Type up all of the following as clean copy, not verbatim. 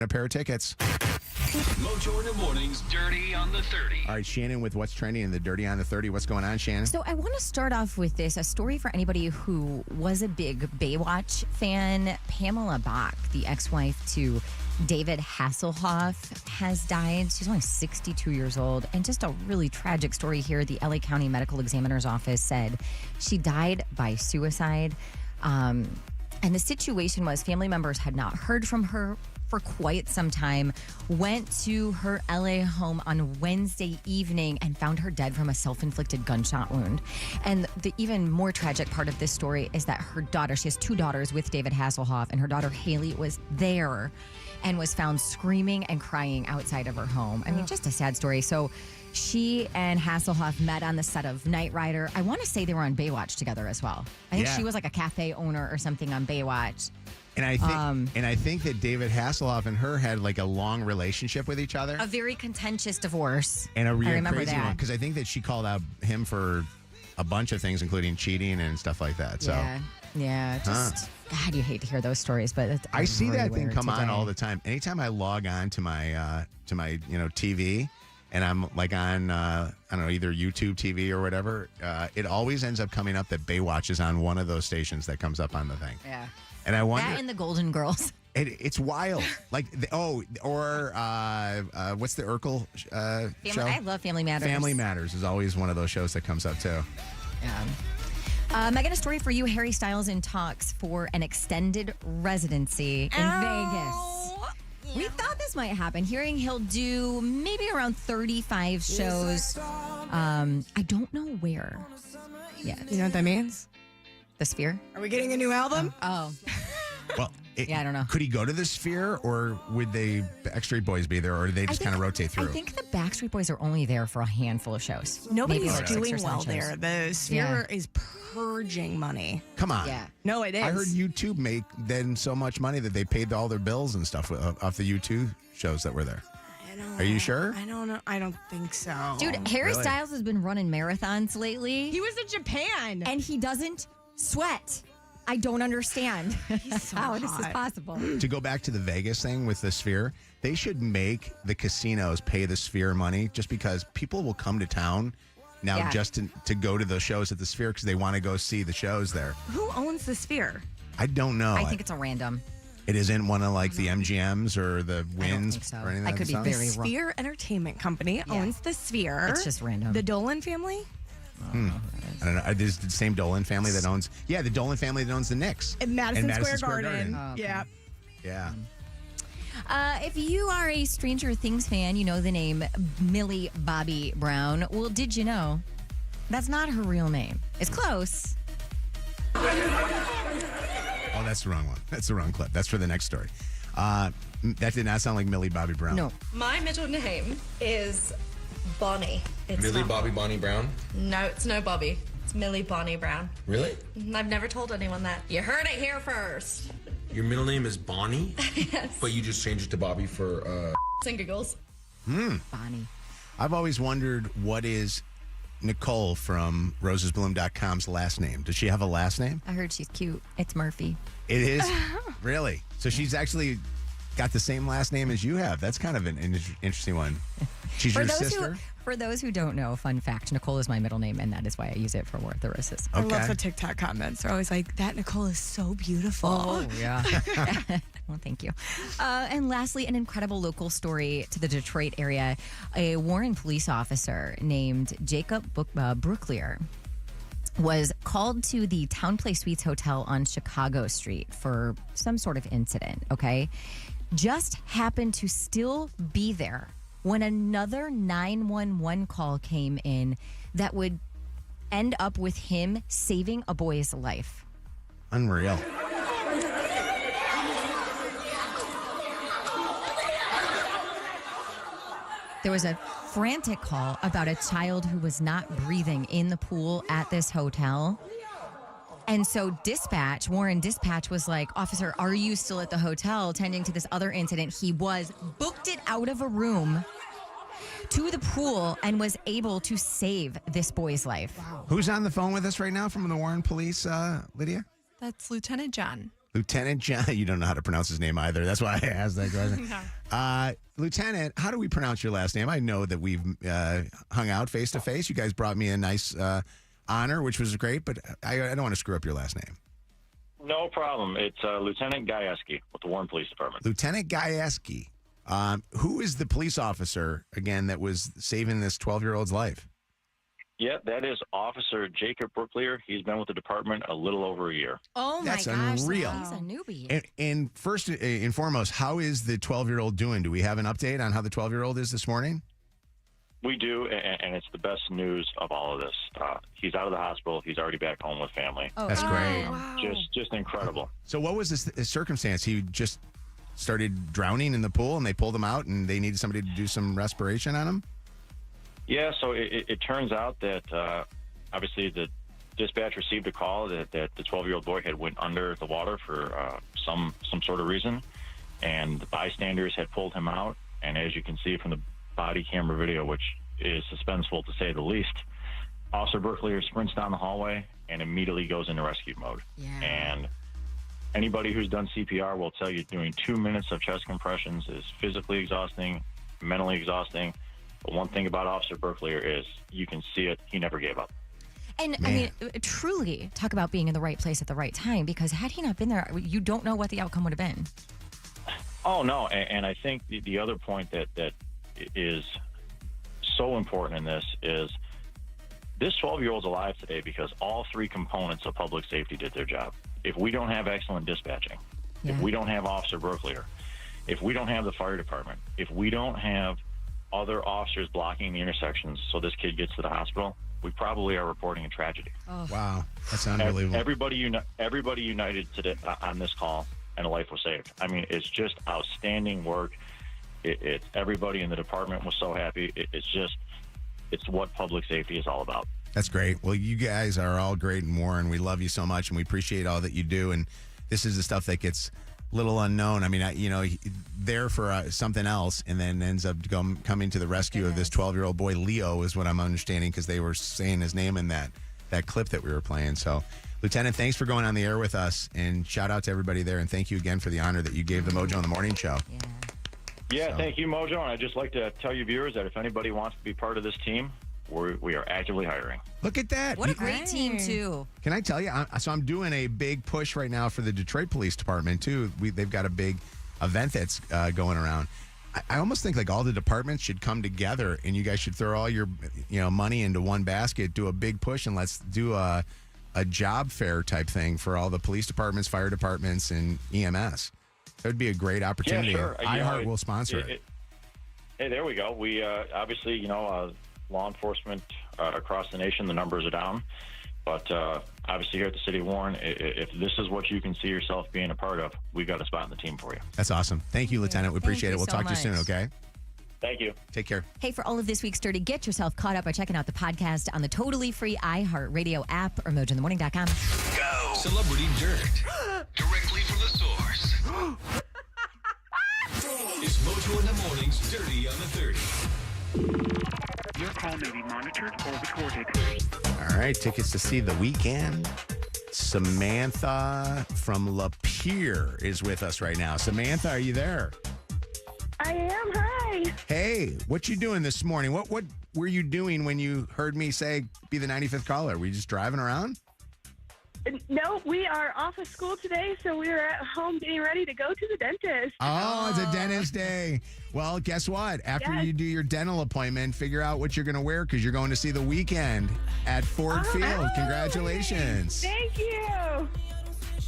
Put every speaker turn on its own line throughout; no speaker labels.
a pair of tickets.
Mojo in the mornings, Dirty on the 30.
All right, Shannon with what's trending in the Dirty on the 30. What's going on, Shannon?
So I want to start off with this, a story for anybody who was a big Baywatch fan. Pamela Bach, the ex-wife to David Hasselhoff, has died. She's only 62 years old. And just a really tragic story here. The LA County Medical Examiner's Office said she died by suicide. And the situation was family members had not heard from her for quite some time, went to her LA home on Wednesday evening and found her dead from a self-inflicted gunshot wound. And the even more tragic part of this story is that her daughter, she has two daughters with David Hasselhoff, and her daughter Haley was there and was found screaming and crying outside of her home. I mean, just a sad story. So she and Hasselhoff met on the set of Knight Rider. I want to say they were on Baywatch together as well. I think she was like a cafe owner or something on Baywatch.
And I think that David Hasselhoff and her had like a long relationship with each other.
A very contentious divorce.
And a real
remember
crazy
that.
one. Because I think that she called out him for a bunch of things, including cheating and stuff like that. So
Yeah, just God, you hate to hear those stories, but it's
I see
really
that thing
weird
come
today.
on all the time. Anytime I log on to my TV, and I'm like on I don't know, either YouTube TV or whatever, it always ends up coming up that Baywatch is on one of those stations that comes up on the thing.
Yeah.
And I wonder,
That and the Golden Girls.
it's wild. Like what's the Urkel show?
I love Family Matters.
Family Matters is always one of those shows that comes up too.
Yeah. Megan, a story for you. Harry Styles in talks for an extended residency in Vegas. We thought this might happen. Hearing he'll do maybe around 35 shows. I don't know where yet.
You know what that means?
The Sphere?
Are we getting a new album?
Oh.
Well,
I don't know.
Could he go to the Sphere, or would the Backstreet Boys be there, or do they just kind of rotate through?
I think the Backstreet Boys are only there for a handful of shows.
Nobody's
Maybe like 6 or
doing
7
well
shows.
there. The Sphere is purging money.
Come on.
Yeah.
No, it is.
I heard YouTube make then so much money that they paid all their bills and stuff off the YouTube shows that were there. Are you sure?
I don't know. I don't think so.
Dude, Harry
Really?
Styles has been running marathons lately.
He was in Japan.
And he doesn't sweat. I don't understand
so
how this is
hot.
possible.
To go back to the Vegas thing with the Sphere, they should make the casinos pay the Sphere money, just because people will come to town now just to go to those shows at the Sphere because they want to go see the shows there.
Who owns the Sphere?
I don't know.
I think it's a random.
It isn't one of like the MGMs or the Wins
think so.
or anything.
I could be
like
very
that.
wrong.
Sphere Entertainment Company owns the Sphere.
It's just random.
The Dolan family?
I don't know. There's the same Dolan family that owns. Yeah, the Dolan family that owns the Knicks
In Madison,
Madison
Square Garden.
Oh, okay.
Yeah.
Yeah.
If you are a Stranger Things fan, you know the name Millie Bobby Brown. Well, did you know that's not her real name? It's close.
Oh, that's the wrong one. That's the wrong clip. That's for the next story. That did not sound like Millie Bobby Brown.
No.
My middle name is Bonnie. It's
Millie
not-
Bobby Bonnie Brown?
No, it's no Bobby. It's Millie Bonnie Brown.
Really?
I've never told anyone that. You heard it here first.
Your middle name is Bonnie?
Yes.
But you just changed it to Bobby for
And giggles.
Bonnie.
I've always wondered what is Nicole from rosesbloom.com's last name. Does she have a last name?
I heard she's cute. It's Murphy.
It is? Really? So she's actually got the same last name as you have. That's kind of an interesting one. She's your sister?
For those who don't know, fun fact, Nicole is my middle name, and that is why I use it for Worthoresis.
I
Okay.
love the TikTok comments. They're always like, that Nicole is so beautiful.
yeah. Well, thank you. And lastly, an incredible local story to the Detroit area. A Warren police officer named Jacob Brooklier was called to the Town Place Suites Hotel on Chicago Street for some sort of incident, okay? Just happened to still be there when another 911 call came in that would end up with him saving a boy's life.
Unreal.
There was a frantic call about a child who was not breathing in the pool at this hotel. And so Warren Dispatch was like, officer, are you still at the hotel tending to this other incident? He was, booked it out of a room to the pool and was able to save this boy's life.
Who's on the phone with us right now from the Warren Police, Lydia?
That's Lieutenant John.
Lieutenant John, you don't know how to pronounce his name either. That's why I asked that question. Lieutenant, how do we pronounce your last name? I know that we've hung out face to face. You guys brought me a nice honor, which was great, but I don't want to screw up your last name.
No problem. It's Lieutenant Gajewski with the Warren Police Department.
Lieutenant Gajewski. Who is the police officer, again, that was saving this 12-year-old's life?
Yeah, that is Officer Jacob Brooklier. He's been with the department a little over a year.
Oh, my
That's
gosh.
unreal.
He's a newbie.
And first and foremost, how is the 12-year-old doing? Do we have an update on how the 12-year-old is this morning?
We do, and it's the best news of all of this. He's out of the hospital. He's already back home with family.
Oh,
That's great.
Wow.
Just incredible.
So what was this circumstance? He just started drowning in the pool, and they pulled him out, and they needed somebody to do some respiration on him?
Yeah, so it turns out that obviously the dispatch received a call that the 12-year-old boy had went under the water for some sort of reason, and the bystanders had pulled him out. And as you can see from the body camera video, which is suspenseful to say the least, Officer Brooklier sprints down the hallway and immediately goes into rescue mode.
Yeah.
And anybody who's done CPR will tell you doing 2 minutes of chest compressions is physically exhausting, mentally exhausting. But one thing about Officer Brooklier is you can see it. He never gave up.
And I mean, truly talk about being in the right place at the right time, because had he not been there, you don't know what the outcome would have been.
Oh, no. And I think the other point that is so important in this is this 12-year-old's alive today because all three components of public safety did their job. If we don't have excellent dispatching, if we don't have Officer Brooklier, if we don't have the fire department, if we don't have other officers blocking the intersections so this kid gets to the hospital, we probably are reporting a tragedy.
Oh.
Wow, that's unbelievable.
Everybody united today on this call, and a life was saved. I mean, it's just outstanding work. It's everybody in the department was so happy. It's what public safety is all about.
That's great. Well, you guys are all great and Warren. We love you so much, and we appreciate all that you do. And this is the stuff that gets a little unknown. I mean, there for something else, and then ends up coming to the rescue of this 12-year-old boy. Leo is what I'm understanding, because they were saying his name in that clip that we were playing. So, Lieutenant, thanks for going on the air with us, and shout out to everybody there, and thank you again for the honor that you gave the Mojo in the Morning Show.
Yeah, thank you, Mojo. And I'd just like to tell you viewers that if anybody wants to be part of this team, we are actively hiring.
Look at that.
What a great team, too.
Can I tell you? I'm doing a big push right now for the Detroit Police Department, too. They've got a big event that's going around. I almost think like all the departments should come together, and you guys should throw all your money into one basket, do a big push, and let's do a job fair type thing for all the police departments, fire departments, and EMS. That would be a great opportunity.
Yeah, sure.
iHeart will sponsor it.
Hey, there we go. We obviously, law enforcement across the nation, the numbers are down. But obviously here at the City of Warren, if this is what you can see yourself being a part of, we've got a spot in the team for you.
That's awesome. Thank you, Lieutenant. We appreciate it. We'll talk to you soon, okay?
Thank you.
Take care.
Hey, for all of this week's Dirty, get yourself caught up by checking out the podcast on the totally free iHeartRadio app or mojointhemorning.com.
Go. Celebrity Dirt. Directly from the source. It's Mojo in the Morning's Dirty on the 30.
Your call may be monitored or recorded.
All right, tickets to see The Weeknd. Samantha from Lapeer is with us right now. Samantha, are you there?
I am. Hi.
Hey, what you doing this morning? What were you doing when you heard me say be the 95th caller? Were you just driving around?
No, we are off of school today, so we were at home getting ready to go to the dentist.
Oh, it's a dentist day. Well, guess what? After you do your dental appointment, figure out what you're going to wear, because you're going to see The Weeknd at Ford Field. Congratulations.
Thank you.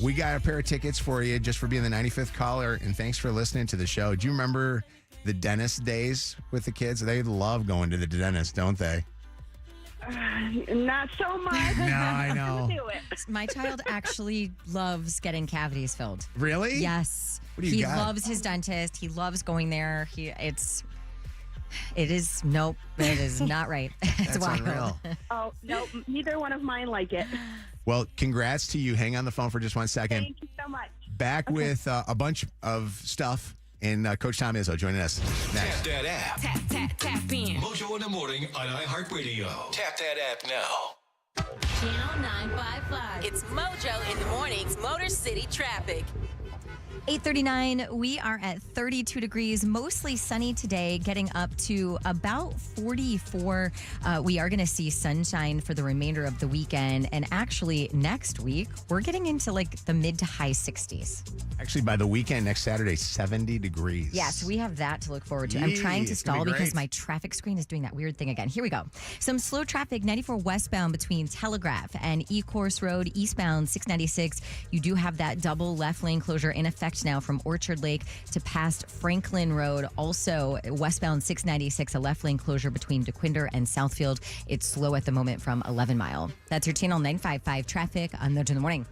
We got a pair of tickets for you just for being the 95th caller, and thanks for listening to the show. Do you remember the dentist days with the kids? They love going to the dentist, don't they?
Not so much.
No, I know.
Do it.
My child actually loves getting cavities filled.
Really?
Yes.
What do you
he
got?
loves his dentist. He loves going there. It is not right. It's
That's
wild.
unreal.
Oh, no, neither one of mine like it.
Well, congrats to you. Hang on the phone for just 1 second.
Thank you so much.
Back with a bunch of stuff, and Coach Tom Izzo joining us next.
Tap that app.
Tap in.
Mojo in the Morning on iHeartRadio. Tap that app now.
Channel 955. It's Mojo in the mornings, Motor City traffic.
8:39, we are at 32 degrees, mostly sunny today, getting up to about 44. We are going to see sunshine for the remainder of the weekend. And actually, next week, we're getting into like the mid to high 60s.
Actually, by the weekend, next Saturday, 70 degrees.
Yeah, so we have that to look forward to. I'm trying to stall because my traffic screen is doing that weird thing again. Here we go. Some slow traffic, 94 westbound between Telegraph and E-Course Road, eastbound 696. You do have that double left lane closure in effect now from Orchard Lake to past Franklin Road. Also, westbound 696, a left lane closure between DeQuinder and Southfield. It's slow at the moment from 11 Mile. That's your Channel 955 traffic on Mojo in the Morning.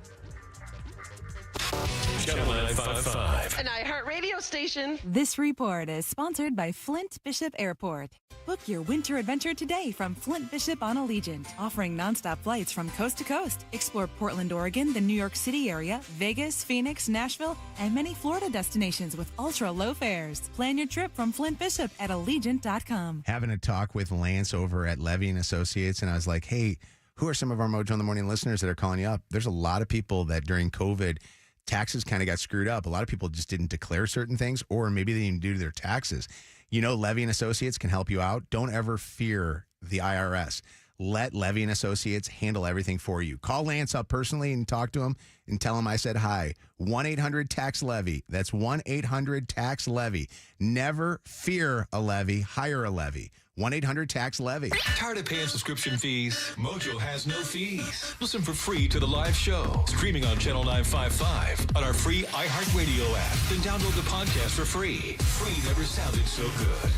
Channel 955.
An iHeartRadio station.
This report is sponsored by Flint Bishop Airport. Book your winter adventure today from Flint Bishop on Allegiant, offering nonstop flights from coast to coast. Explore Portland, Oregon, the New York City area, Vegas, Phoenix, Nashville, and many Florida destinations with ultra low fares. Plan your trip from Flint Bishop at Allegiant.com.
Having a talk with Lance over at Levy & Associates, and I was like, hey, who are some of our Mojo in the Morning listeners that are calling you up? There's a lot of people that during COVID, taxes kind of got screwed up. A lot of people just didn't declare certain things, or maybe they didn't do their taxes. You know, Levy & Associates can help you out. Don't ever fear the IRS. Let Levy & Associates handle everything for you. Call Lance up personally and talk to him and tell him I said hi. 1-800-TAX-LEVY. That's 1-800-TAX-LEVY. Never fear a levy. Hire a levy. 1-800-TAX-LEVY.
Tired of paying subscription fees? Mojo has no fees. Listen for free to the live show. Streaming on Channel 955 on our free iHeartRadio app. Then download the podcast for free. Free never sounded so good.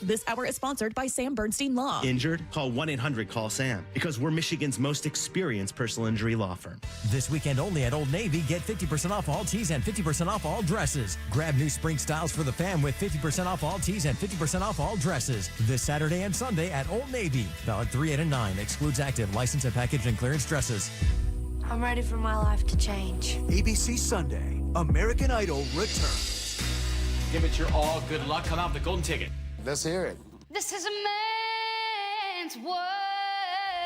This hour is sponsored by Sam Bernstein Law.
Injured? Call 1-800-CALL-SAM because we're Michigan's most experienced personal injury law firm.
This weekend only at Old Navy, get 50% off all tees and 50% off all dresses. Grab new spring styles for the fam with 50% off all tees and 50% off all dresses. This Saturday and Sunday at Old Navy. Valid 3, 8, and 9. Excludes active, license and package and clearance dresses.
I'm ready for my life to change.
ABC Sunday, American Idol returns.
Give it your all. Good luck. Come out with the golden ticket.
Let's hear it.
This is a man's world.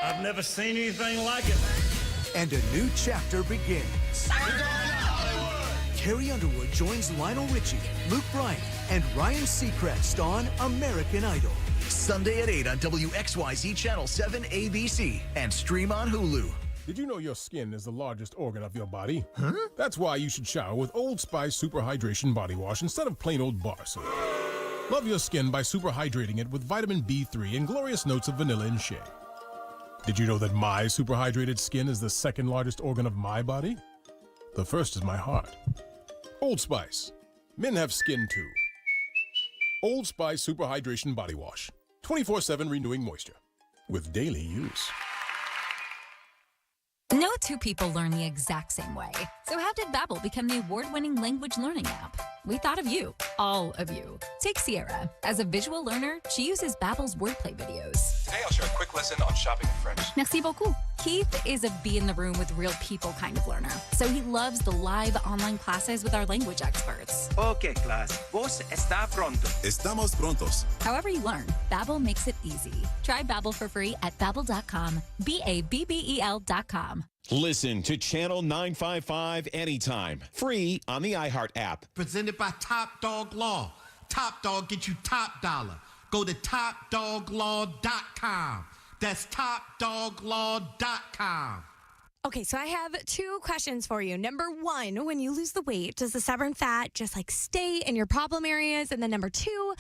I've never seen anything like it.
And a new chapter begins. Carrie Underwood joins Lionel Richie, Luke Bryan, and Ryan Seacrest on American Idol.
Sunday at 8 on WXYZ Channel 7 ABC and stream on Hulu.
Did you know your skin is the largest organ of your body? Huh? That's why you should shower with Old Spice Super Hydration Body Wash instead of plain old bar soap. Love your skin by super hydrating it with vitamin B3 and glorious notes of vanilla and shea. Did you know that my super hydrated skin is the second largest organ of my body? The first is my heart. Old Spice. Men have skin too. Old Spice Super Hydration Body Wash. 24/7 renewing moisture. With daily use.
No two people learn the exact same way. So how did Babbel become the award-winning language learning app? We thought of you, all of you. Take Sierra. As a visual learner, she uses Babbel's wordplay videos.
Today I'll share a quick lesson on shopping in French.
Merci beaucoup. Keith is a be in the room with real people kind of learner. So he loves the live online classes with our language experts.
Okay, class. Vos está pronto.
Estamos prontos.
However you learn, Babbel makes it easy. Try Babbel for free at Babbel.com. BABBEL.com.
Listen to Channel 955 anytime. Free on the iHeart app.
Presented by Top Dog Law. Top Dog get you top dollar. Go to topdoglaw.com. That's topdoglaw.com.
Okay, so I have two questions for you. Number one, when you lose the weight, does the stubborn fat just like stay in your problem areas? And then number two,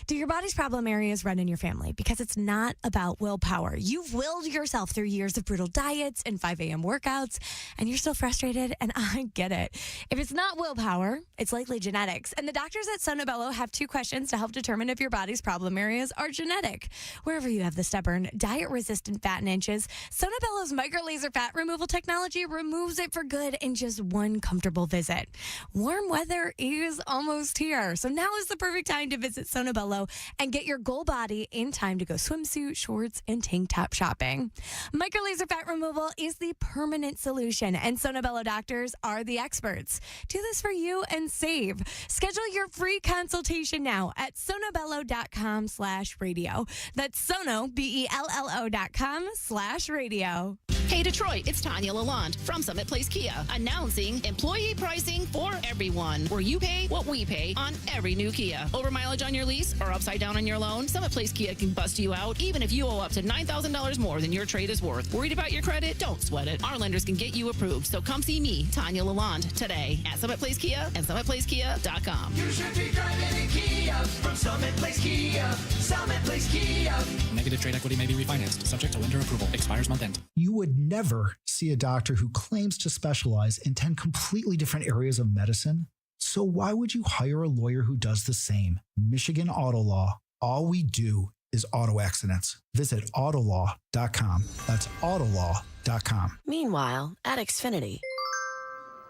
do your body's problem areas run in your family? Because it's not about willpower. You've willed yourself through years of brutal diets and 5 a.m. workouts, and you're still frustrated, and I get it. If it's not willpower, it's likely genetics. And the doctors at Sonobello have two questions to help determine if your body's problem areas are genetic. Wherever you have the stubborn, diet-resistant fat in inches, Sonobello's micro-laser fat removal technology removes it for good in just one comfortable visit. Warm weather is almost here, so now is the perfect time to visit Sonobello and get your goal body in time to go swimsuit, shorts, and tank top shopping. Micro-laser fat removal is the permanent solution, and Sonobello doctors are the experts. Do this for you and save. Schedule your free consultation now at sonobello.com/radio. That's sono, BELLO.com/radio.
Hey Detroit, it's Tanya Lalonde from Summit Place Kia, announcing employee pricing for everyone, where you pay what we pay on every new Kia. Over mileage on your lease or upside down on your loan, Summit Place Kia can bust you out even if you owe up to $9,000 more than your trade is worth. Worried about your credit? Don't sweat it. Our lenders can get you approved. So come see me, Tanya Lalonde, today at Summit Place Kia and SummitPlaceKia.com.
You should be driving a Kia from Summit Place Kia. Summit Place Kia.
Negative trade equity may be refinanced, subject to lender approval. Expires month end.
You would never see a doctor who claims to specialize in 10 completely different areas of medicine. So why would you hire a lawyer who does the same? Michigan Auto Law. All we do is auto accidents. Visit autolaw.com. That's autolaw.com.
Meanwhile, at Xfinity.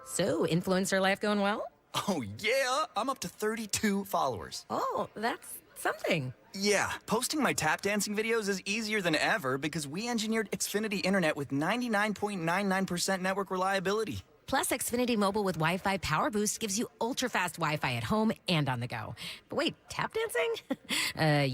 So, influencer life going well?
Oh, yeah. I'm up to 32 followers.
Oh, that's something.
Yeah, posting my tap dancing videos is easier than ever because we engineered Xfinity Internet with 99.99% network reliability.
Plus, Xfinity Mobile with Wi-Fi Power Boost gives you ultra-fast Wi-Fi at home and on the go. But wait, tap dancing?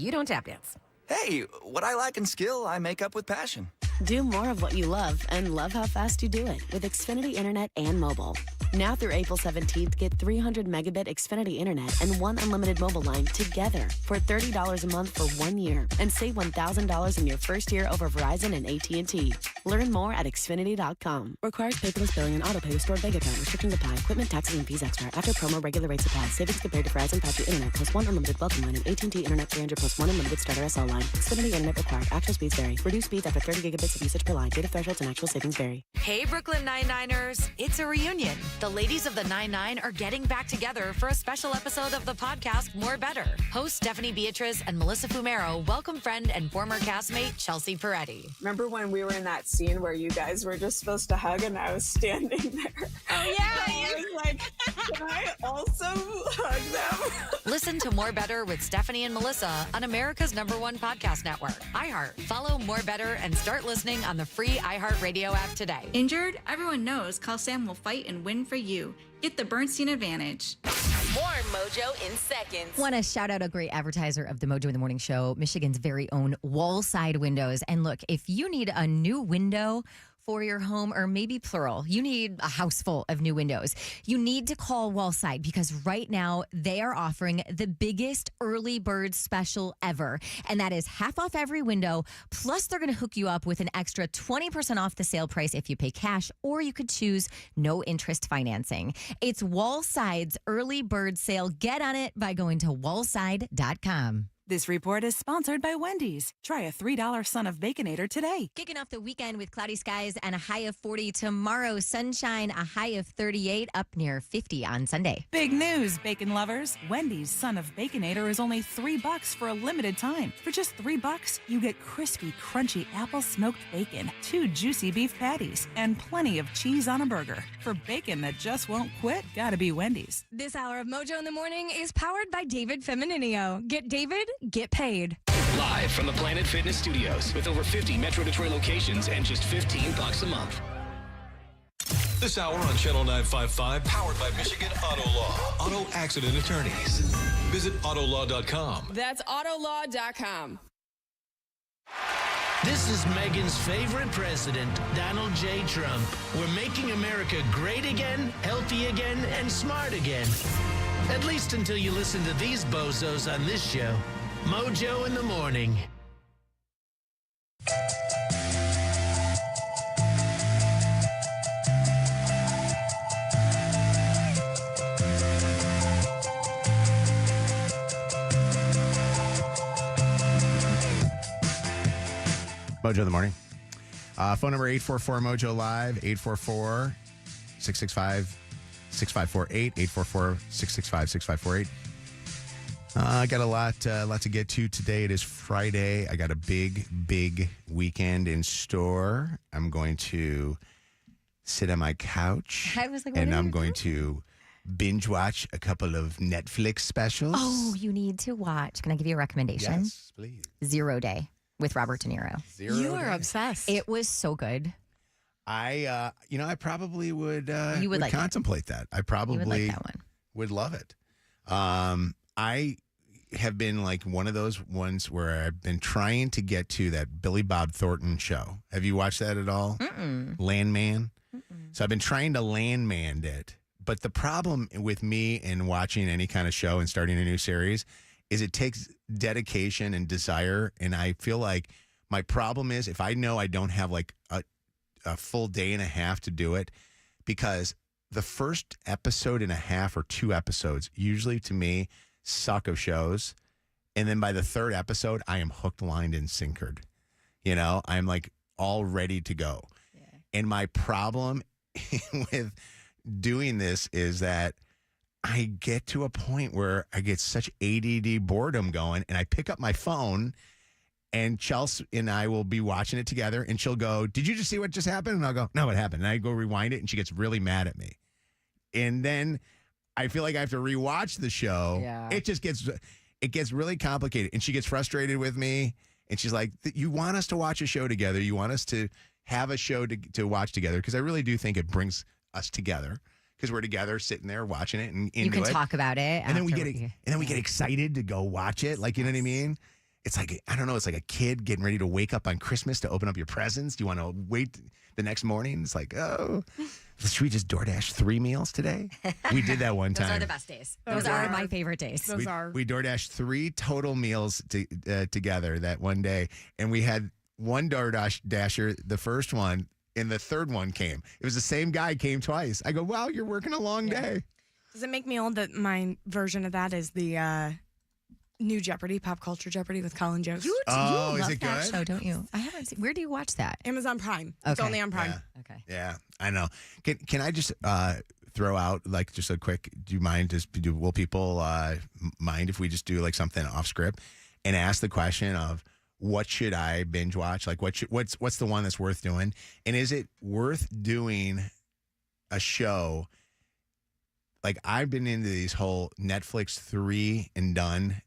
You don't tap dance.
Hey, what I lack in skill, I make up with passion.
Do more of what you love and love how fast you do it with Xfinity Internet and mobile. Now through April 17th, get 300 megabit Xfinity Internet and one unlimited mobile line together for $30 a month for 1 year and save $1,000 in your first year over Verizon and AT&T. Learn more at Xfinity.com. Requires paperless billing and autopay with stored bank account. Restrictions apply. Equipment, taxes, and fees extra. After promo, regular rates apply. Savings compared to Verizon 5G Internet plus one unlimited welcome line and AT&T Internet 300 plus one unlimited starter SL line. Xfinity Internet required. Actual speeds vary. Reduced speeds after 30 gigabits of usage per line. Data thresholds and actual savings vary.
Hey, Brooklyn Nine-Niners. It's a reunion. The ladies of the 9-9 are getting back together for a special episode of the podcast More Better. Host Stephanie Beatriz and Melissa Fumero welcome friend and former castmate Chelsea Peretti.
Remember when we were in that scene where you guys were just supposed to hug and I was standing there?
Oh, yeah.
I was like, can I also hug them?
Listen to More Better with Stephanie and Melissa on America's #1 podcast network, iHeart. Follow More Better and start listening on the free iHeartRadio app today.
Injured? Everyone knows Call Sam will fight and win for you. Get the Bernstein advantage.
More Mojo in seconds.
Want to shout out a great advertiser of the Mojo in the Morning Show, Michigan's very own Wallside Windows. And look, if you need a new window for your home, or maybe plural, you need a house full of new windows, you need to call Wallside because right now they are offering the biggest early bird special ever. And that is half off every window. Plus, they're going to hook you up with an extra 20% off the sale price if you pay cash, or you could choose no interest financing. It's Wallside's early bird sale. Get on it by going to wallside.com.
This report is sponsored by Wendy's. Try a $3 Son of Baconator today.
Kicking off the weekend with cloudy skies and a high of 40 tomorrow. Sunshine, a high of 38, up near 50 on Sunday.
Big news, bacon lovers. Wendy's Son of Baconator is only $3 for a limited time. For just $3, you get crispy, crunchy apple smoked bacon, 2 juicy beef patties, and plenty of cheese on a burger. For bacon that just won't quit, gotta be Wendy's.
This hour of Mojo in the Morning is powered by David Femininio. Get David, get paid.
Live from the Planet Fitness Studios with over 50 Metro Detroit locations and just $15 a month. This hour on Channel 955, powered by Michigan Auto Law. Auto accident attorneys. Visit autolaw.com.
That's autolaw.com.
This is Megan's favorite president, Donald J. Trump. We're making America great again, healthy again, and smart again. At least until you listen to these bozos on this show. Mojo in the Morning.
Mojo in the Morning. Phone number 844-MOJO Live, 844-665-6548, 844-665-6548. I got a lot to get to today. It is Friday. I got a big weekend in store. I'm going to sit on my couch,
I was like,
and I'm going to binge watch a couple of Netflix specials.
Oh, you need to watch. Can I give you a recommendation?
Yes, please.
0 Day with Robert De Niro.
You are obsessed.
It was so good.
I probably would.
You would like
contemplate that. I probably
would like that one.
would love it. have been like one of those ones where I've been trying to get to that Billy Bob Thornton show. Have you watched that at all? Landman. So I've been trying to landman it. But the problem with me in watching any kind of show and starting a new series is it takes dedication and desire. And I feel like my problem is if I know I don't have like a full day and a half to do it, because the first episode and a half or 2 episodes usually to me suck of shows. And then by the 3rd episode, I am hooked, lined, and sinkered. You know, I'm like all ready to go. Yeah. And my problem with doing this is that I get to a point where I get such ADD boredom going, and I pick up my phone, and Chelsea and I will be watching it together, and she'll go, "Did you just see what just happened?" And I'll go, "No, what happened?" And I go rewind it, and she gets really mad at me. And then I feel like I have to rewatch the show.
Yeah.
It gets really complicated, and she gets frustrated with me, and she's like, "You want us to watch a show together? You want us to have a show to watch together?" Because I really do think it brings us together. Because we're together, sitting there watching it, and
you can talk about it,
and then we get excited to go watch it. Like, you know what I mean? It's like, I don't know. It's like a kid getting ready to wake up on Christmas to open up your presents. Do you want to wait the next morning? It's like, oh, should we just DoorDash 3 meals today? We did that one time.
Those are the best days. Those are my favorite days.
We DoorDashed 3 total meals together that one day, and we had one DoorDasher, the first one, and the third one came. It was the same guy came twice. I go, wow, you're working a long day.
Does it make me old that my version of that is the new Jeopardy, Pop Culture Jeopardy with Colin Jost?
You
is
love
it that
good?
show, don't you? I haven't seen. Where do you watch that?
Amazon Prime. It's
Okay.
only on Prime.
Yeah.
Okay.
Yeah, I know. Can I just throw out like just a quick? Do you mind? Will people mind if we just do like something off script and ask the question of what should I binge watch? Like what's the one that's worth doing? And is it worth doing a show? Like I've been into these whole Netflix 3 and done.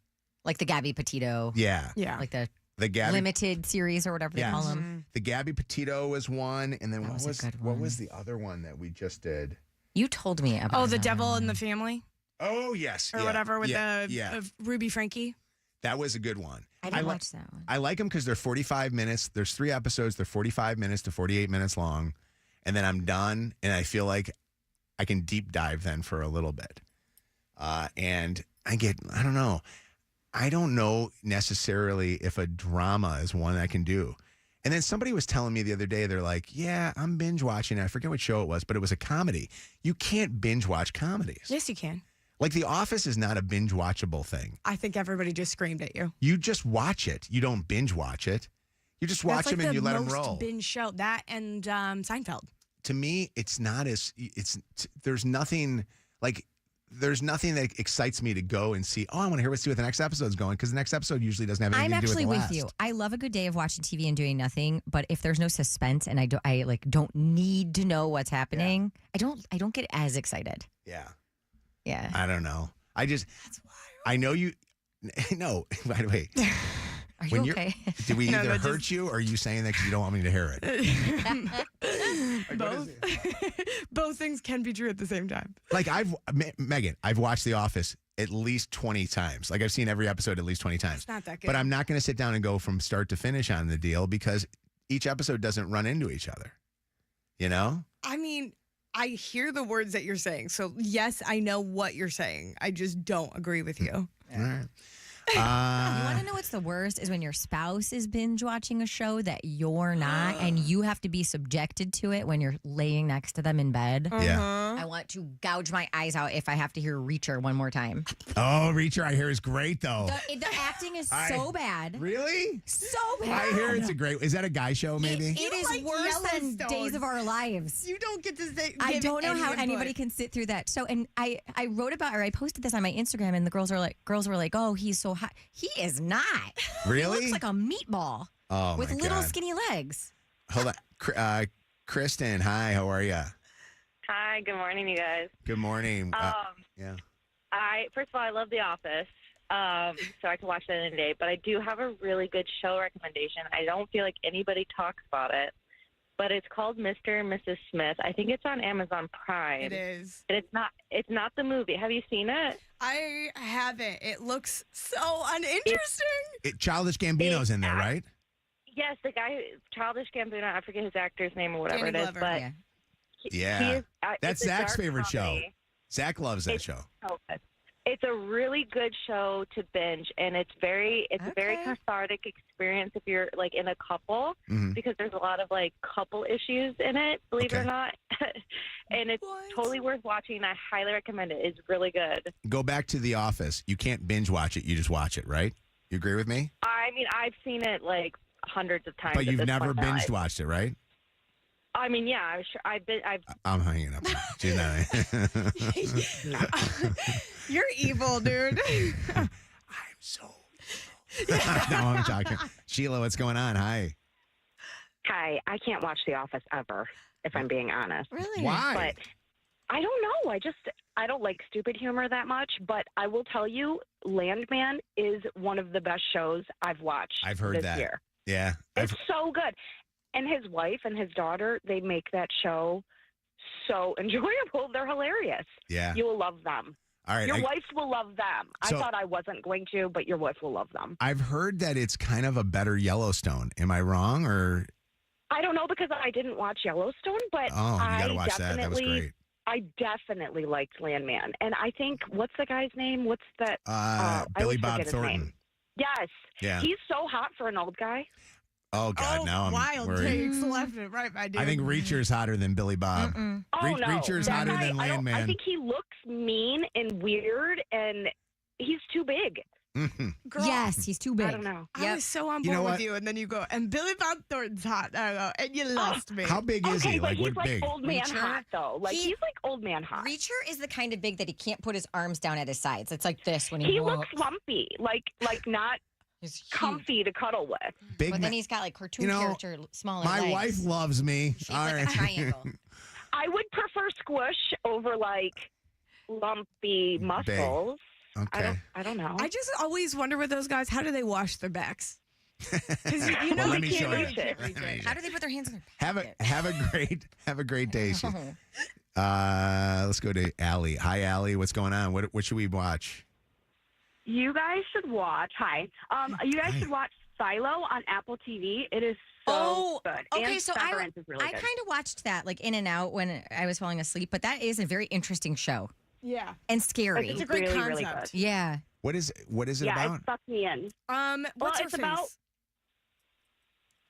Like the Gabby Petito.
Yeah.
Like the
Gabby
limited series or whatever they call them.
The Gabby Petito was one, and then
That
what
was a good
what
one.
was the other one that we just did?
You told me about.
Oh, The Devil in the Family?
Oh, yes.
Or
yeah,
whatever with
yeah.
of Ruby Frankie.
That was a good one.
I didn't watch that one.
I like them because they're 45 minutes. There's 3 episodes. They're 45 minutes to 48 minutes long. And then I'm done. And I feel like I can deep dive then for a little bit. And I don't know. I don't know necessarily if a drama is one I can do. And then somebody was telling me the other day, they're like, yeah, I'm binge watching. I forget what show it was, but it was a comedy. You can't binge watch comedies.
Yes, you can.
Like The Office is not a binge watchable thing.
I think everybody just screamed at you.
You just watch it. You don't binge watch it. You just watch
That's like
them and you let them
the most
roll.
binge show. That and Seinfeld.
To me, it's not as there's nothing that excites me to go and see. Oh, I want to hear what the next episode's going, because the next episode usually doesn't have anything
I'm
to do with
actually
the
with
last.
you. I love a good day of watching TV and doing nothing, but if there's no suspense and I don't need to know what's happening, I don't get as excited.
Yeah.
Yeah.
I don't know. I know you. No, by the way.
Are you okay?
Did we
No,
either
that
hurt you or are you saying that because you don't want me to hear it?
Both. Both things can be true at the same time.
Like Meaghan, I've watched The Office at least 20 times. Like I've seen every episode at least 20 times.
It's not that good.
But I'm not going to sit down and go from start to finish on the deal because each episode doesn't run into each other. You know?
I mean, I hear the words that you're saying. So, yes, I know what you're saying. I just don't agree with you.
All right.
You want to know what's the worst is when your spouse is binge watching a show that you're not, and you have to be subjected to it when you're laying next to them in bed.
Yeah.
I want to gouge my eyes out if I have to hear Reacher one more time.
Oh, Reacher, I hear is great though.
The acting is so bad.
Really?
So bad.
I hear it's a great. Is that a guy show? Maybe.
It is worse than Days of Our Lives.
You don't get to say.
I
give
don't know
any
how
input.
anybody can sit through that. So, and I wrote about, or I posted this on my Instagram, and the girls were like, "Oh, he's so hot." He is not.
Really?
He looks like a meatball with
my
little
God.
skinny legs.
Hold on. Kristen, hi, how are you?
Hi, good morning, you guys.
Good morning. Yeah.
First of all, I love The Office, so I can watch that any day. But I do have a really good show recommendation. I don't feel like anybody talks about it, but it's called Mr. and Mrs. Smith. I think it's on Amazon Prime.
It is.
And it's not the movie. Have you seen it?
I haven't. It looks so uninteresting.
Childish Gambino's in there, right?
Yes, the guy, Childish Gambino, I forget his actor's name or whatever
Danny
it is,
Glover.
but
Yeah.
he is,
That's
it's a
Zach's
dark
favorite show.
comedy.
Zach loves that show.
So good. It's a really good show to binge, and it's a very cathartic experience if you're like in a couple, because there's a lot of like couple issues in it, believe it or not. And it's totally worth watching. I highly recommend it. It's really good.
Go back to The Office. You can't binge watch it. You just watch it, right? You agree with me?
I mean, I've seen it like hundreds of times.
But
at
you've
this
never
point in my
binge
life.
watched it, right?
I mean, yeah, I'm sure.
I'm hanging up. She's not.
You're evil, dude.
I'm so evil. No, I'm talking. Sheila, what's going on? Hi.
Hi, I can't watch The Office ever, if I'm being honest.
Really?
Why?
But I don't know. I don't like stupid humor that much, but I will tell you, Landman is one of the best shows I've watched
I've heard
this
that.
year.
Yeah.
It's so good. And his wife and his daughter, they make that show so enjoyable. They're hilarious.
Yeah.
You will love them.
All right.
Your wife will love them. I
So-
thought I wasn't going to, but your wife will love them.
I've heard that it's kind of a better Yellowstone. Am I wrong? Or
I don't know because I didn't watch Yellowstone, but
oh, you got to
I
watch that. That was
definitely-
great.
I definitely liked Landman. And I think, what's the guy's name? What's that? I
Billy
always
Bob
forget his
Thornton.
name. Yes.
Yeah.
He's so hot for an old guy.
Oh God, now I'm
Wild
worried.
takes left and right, my dude.
I think Reacher's hotter than Billy Bob.
Oh, no.
Reacher's
That
hotter
guy,
than
I
Landman.
think he looks mean and weird, and he's too big.
Girl,
Yes, he's too big.
I don't know.
I was so on
You
board
know
with
what?
you, and then you go, and Billy Bob Thornton's hot. I don't know, and you lost me.
How big is
Okay,
he?
but
Like
he's
what
like
big?
old man
Reacher?
hot, though. Like, he's like old man hot.
Reacher is the kind of big that he can't put his arms down at his sides. It's like this when he,
He
walks.
looks lumpy, like not comfy to cuddle with.
Big
But
ma-
then he's got like cartoon
You know,
character, smaller
My
legs.
wife loves me.
She's
All
like
right.
a triangle.
I would prefer squish over like lumpy muscles.
Okay.
I don't know.
I just always wonder with those guys, how do they wash their backs? Because you know
Well, let
they
me
can't
show you.
reach it.
Let me
How do they put their hands in their
Have a great day. Sheila. Let's go to Allie. Hi, Allie. What's going on? What should we watch?
You guys should watch. You guys should watch Silo on Apple TV. It is so good.
Okay,
And
so
Severance is really
I
good.
kind of watched that like in and out when I was falling asleep, but that is a very interesting show
Yeah.
and scary.
It's a great
really, really
concept.
good.
Yeah.
What is it
Yeah,
about?
it sucked me in.
What's her
it's
face?
about.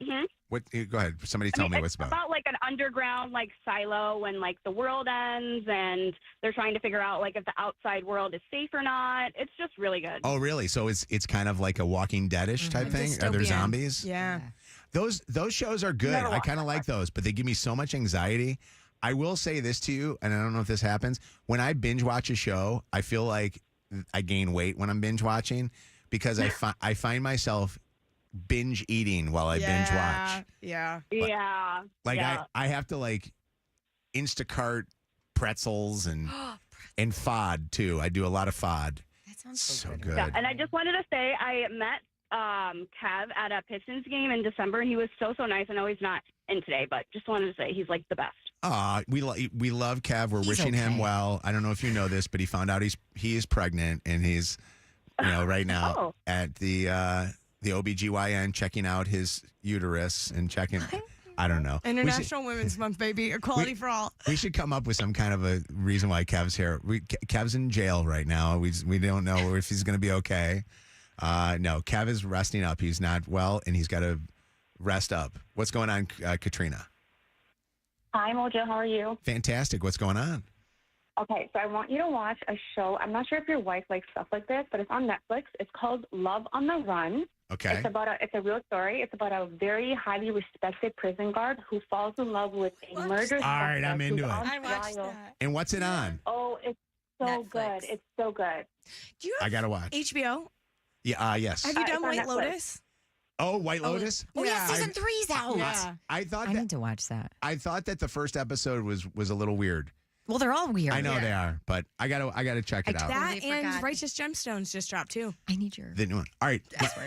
Mhm.
What? Go ahead. Somebody tell me
it's
what's about.
about like an underground like silo when like the world ends and they're trying to figure out like if the outside world is safe or not. It's just really good.
Oh, really? So it's kind of like a Walking Dead-ish type thing. Are there
Dystopian.
zombies?
Yeah.
Those shows are good.
Never
I
watched
kind of like those, but they give me so much anxiety. I will say this to you, and I don't know if this happens. When I binge watch a show, I feel like I gain weight when I'm binge watching because I find myself binge eating while I binge watch.
Yeah.
Yeah.
Like
yeah.
I have to like Instacart pretzels and FOD too. I do a lot of FOD.
That sounds
So good.
Yeah, and I just wanted to say I met Kev at a Pistons game in December, and he was so nice. I know he's not in today, but just wanted to say he's like the best.
We love Kev. We're wishing him
okay.
well. I don't know if you know this, but he found out he is pregnant, and he's right now at the OBGYN checking out his uterus and checking. I don't know.
International Women's Month, baby. Equality for all.
We should come up with some kind of a reason why Kev's here. Kev's in jail right now. We don't know if he's going to be okay. No, Kev is resting up. He's not well, and he's got to rest up. What's going on, Katrina?
Hi, Mojo. How are you?
Fantastic. What's going on?
Okay, so I want you to watch a show. I'm not sure if your wife likes stuff like this, but it's on Netflix. It's called Love on the Run.
Okay.
It's a real story. It's about a very highly respected prison guard who falls in love with a murder.
All right, I'm into it.
I watched that.
And what's it on?
Oh, it's so
Netflix.
good. It's so good.
Do you
I
have
got to watch.
HBO?
Yeah. Yes.
Have you done
it's on
White
Netflix.
Lotus?
Oh, White Lotus.
Oh yeah, season 3's out.
Yeah.
I thought
I
that
need to watch that.
I thought that the first episode was a little weird.
Well, they're all weird.
I know they are, but I gotta check it out.
That
Totally
and
forgot.
Righteous Gemstones just dropped too.
I need your.
The new one. All right,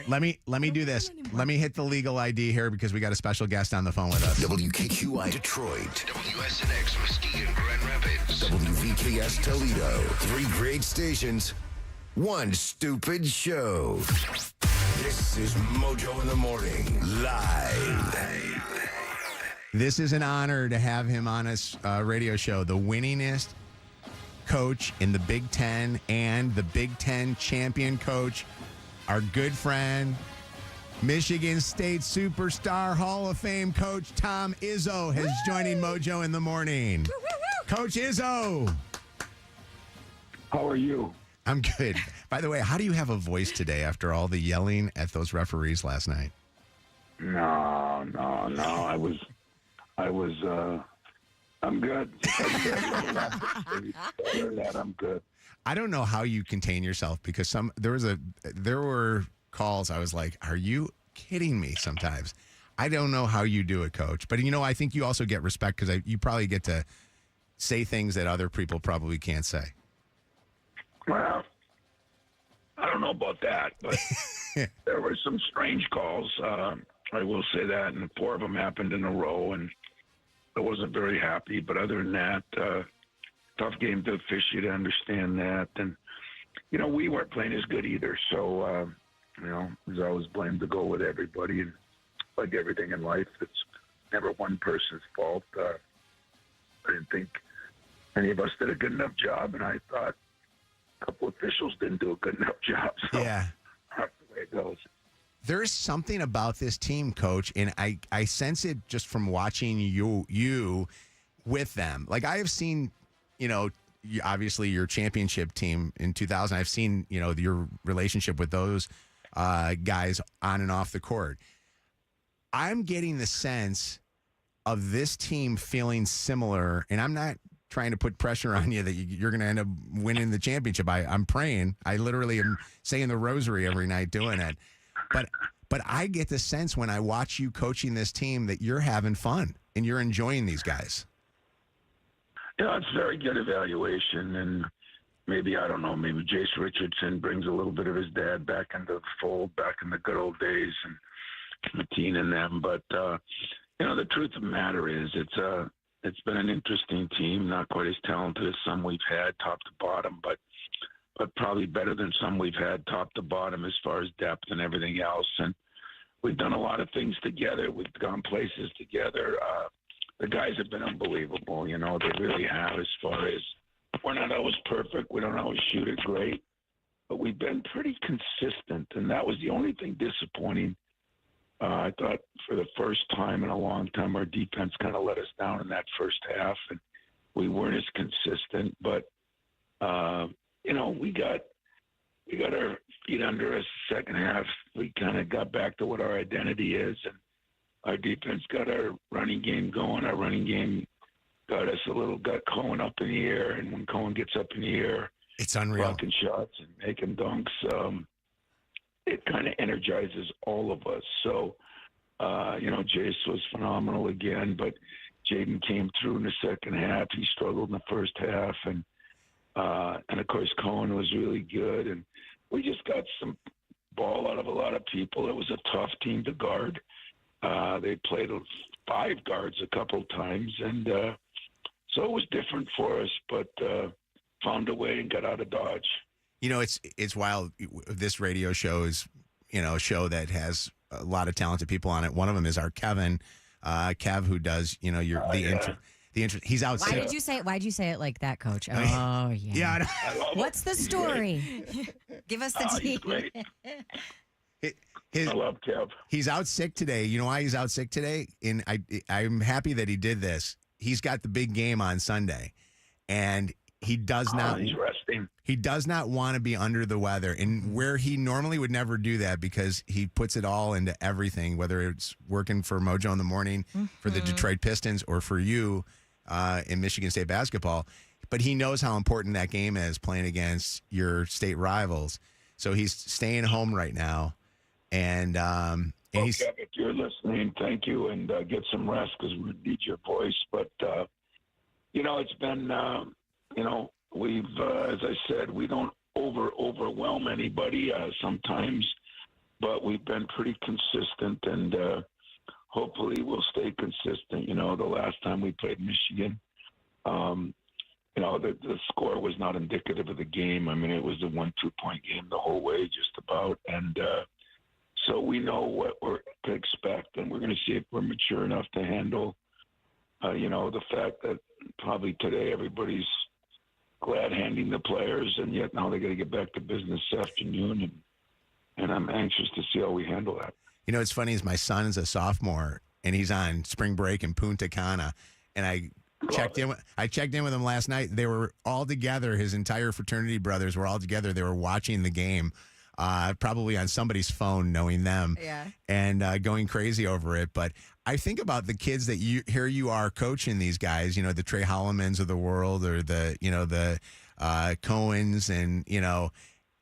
let me do this. Let me hit the legal ID here because we got a special guest on the phone with us.
WKQI Detroit. WSNX Mesquite and Grand Rapids. WVKS Toledo. 3 great stations,
one stupid show. This is Mojo in the Morning, live.
This is an honor to have him on his radio show, the winningest coach in the Big Ten and the Big Ten champion coach, our good friend, Michigan State superstar Hall of Fame coach Tom Izzo has joining Mojo in the Morning. Coach Izzo.
How are you?
I'm good. By the way, how do you have a voice today after all the yelling at those referees last night?
No. I'm good. I'm good.
I don't know how you contain yourself because there were calls I was like, are you kidding me sometimes? I don't know how you do it, Coach. But, I think you also get respect because you probably get to say things that other people probably can't say.
Well, I don't know about that, but there were some strange calls. I will say that, and 4 of them happened in a row, and I wasn't very happy. But other than that, tough game to officiate, to understand that. And, we weren't playing as good either. So, there's always blame to go with everybody. And like everything in life, it's never one person's fault. I didn't think any of us did a good enough job, and I thought a couple officials didn't do a good enough job. So
yeah.
That's the way it goes.
There's something about this team, Coach, and I sense it just from watching you with them. Like I have seen, obviously your championship team in 2000. I've seen, your relationship with those guys on and off the court. I'm getting the sense of this team feeling similar, and I'm not trying to put pressure on you that you're going to end up winning the championship. I'm praying. I literally am saying the rosary every night doing it. But I get the sense when I watch you coaching this team that you're having fun and you're enjoying these guys.
Yeah, it's very good evaluation, and maybe, I don't know, maybe Jace Richardson brings a little bit of his dad back into the fold, back in the good old days, and Mateen and them. But, the truth of the matter is it's been an interesting team, not quite as talented as some we've had top to bottom, but probably better than some we've had top to bottom as far as depth and everything else. And we've done a lot of things together. We've gone places together. The guys have been unbelievable. They really have, as far as we're not always perfect. We don't always shoot it great, but we've been pretty consistent. And that was the only thing disappointing. I thought for the first time in a long time, our defense kind of let us down in that first half, and we weren't as consistent. But, we got our feet under us second half. We kind of got back to what our identity is, and our defense got our running game going. Our running game got Cohen up in the air, and when Cohen gets up in the air,
it's unreal.
Blocking shots and making dunks. It kind of energizes all of us. So, Jace was phenomenal again, but Jaden came through in the second half. He struggled in the first half, and of course Cohen was really good. And we just got some ball out of a lot of people. It was a tough team to guard. They played 5 guards a couple times, and so it was different for us, but found a way and got out of Dodge.
It's wild. This radio show is, a show that has a lot of talented people on it. One of them is our Kev, who does, the intro. He's out sick.
Why did you say it like that, Coach? Oh, yeah.
Yeah.
What's the story? Give us the tea.
I love Kev.
He's out sick today. You know why he's out sick today? And I'm happy that he did this. He's got the big game on Sunday, and he does not.
He's resting.
He does not want to be under the weather, and where he normally would never do that because he puts it all into everything, whether it's working for Mojo in the Morning, for the Detroit Pistons, or for you in Michigan State basketball. But he knows how important that game is, playing against your state rivals. So he's staying home right now, and he's.
Kev, if you're listening, thank you, and get some rest because we need your voice. But it's been. We've, as I said, we don't overwhelm anybody sometimes, but we've been pretty consistent, and hopefully we'll stay consistent. The last time we played Michigan, the score was not indicative of the game. I mean, it was a 1-2 point game the whole way, just about. And so we know what we're to expect, and we're going to see if we're mature enough to handle, the fact that probably today everybody's glad handing the players, and yet now they got to get back to business this afternoon, and I'm anxious to see how we handle that.
It's funny is my son's a sophomore, and he's on spring break in Punta Cana, and I checked in with him last night. They were all together. His entire fraternity brothers were all together. They were watching the game, probably on somebody's phone, knowing them, and going crazy over it. But I think about the kids that here you are coaching these guys, the Trey Hollemans of the world, or the Cohens, and,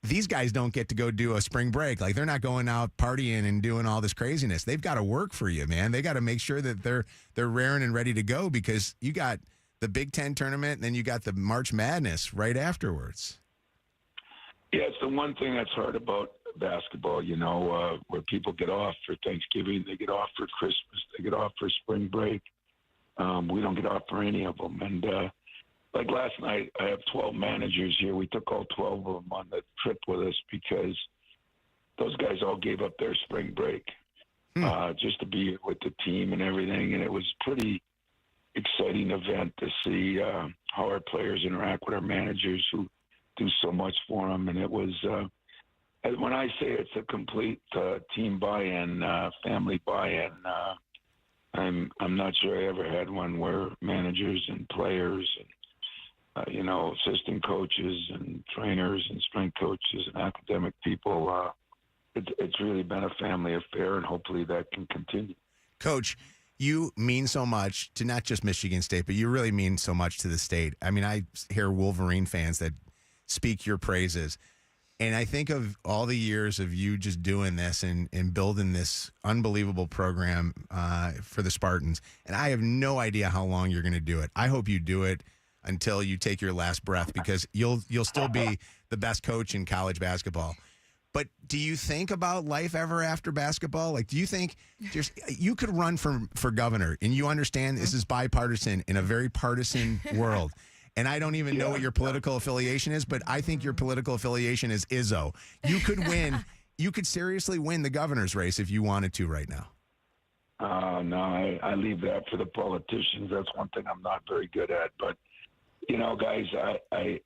these guys don't get to go do a spring break. Like, they're not going out partying and doing all this craziness. They've got to work for you, man. They got to make sure that they're raring and ready to go, because you got the Big Ten tournament and then you got the March Madness right afterwards.
Yeah, it's the one thing that's hard about basketball, where people get off for Thanksgiving, they get off for Christmas, they get off for spring break. We don't get off for any of them. And like last night, I have 12 managers here. We took all 12 of them on the trip with us because those guys all gave up their spring break just to be with the team and everything. And it was a pretty exciting event to see how our players interact with our managers who do so much for them. And it was, when I say it's a complete team buy-in, family buy-in, I'm not sure I ever had one where managers and players and assistant coaches and trainers and strength coaches and academic people, it's really been a family affair, and hopefully that can continue.
Coach, you mean so much to not just Michigan State, but you really mean so much to the state. I mean, I hear Wolverine fans that speak your praises, and I think of all the years of you just doing this and building this unbelievable program for the Spartans, and I have no idea how long you're going to do it. I hope you do it until you take your last breath, because you'll still be the best coach in college basketball. But do you think about life ever after basketball? Like, do you think you could run for governor, and you understand this is bipartisan in a very partisan world? And I don't even know what your political affiliation is, but I think your political affiliation is Izzo. You could win. You could seriously win the governor's race if you wanted to right now.
No, I leave that for the politicians. That's one thing I'm not very good at. But, guys, I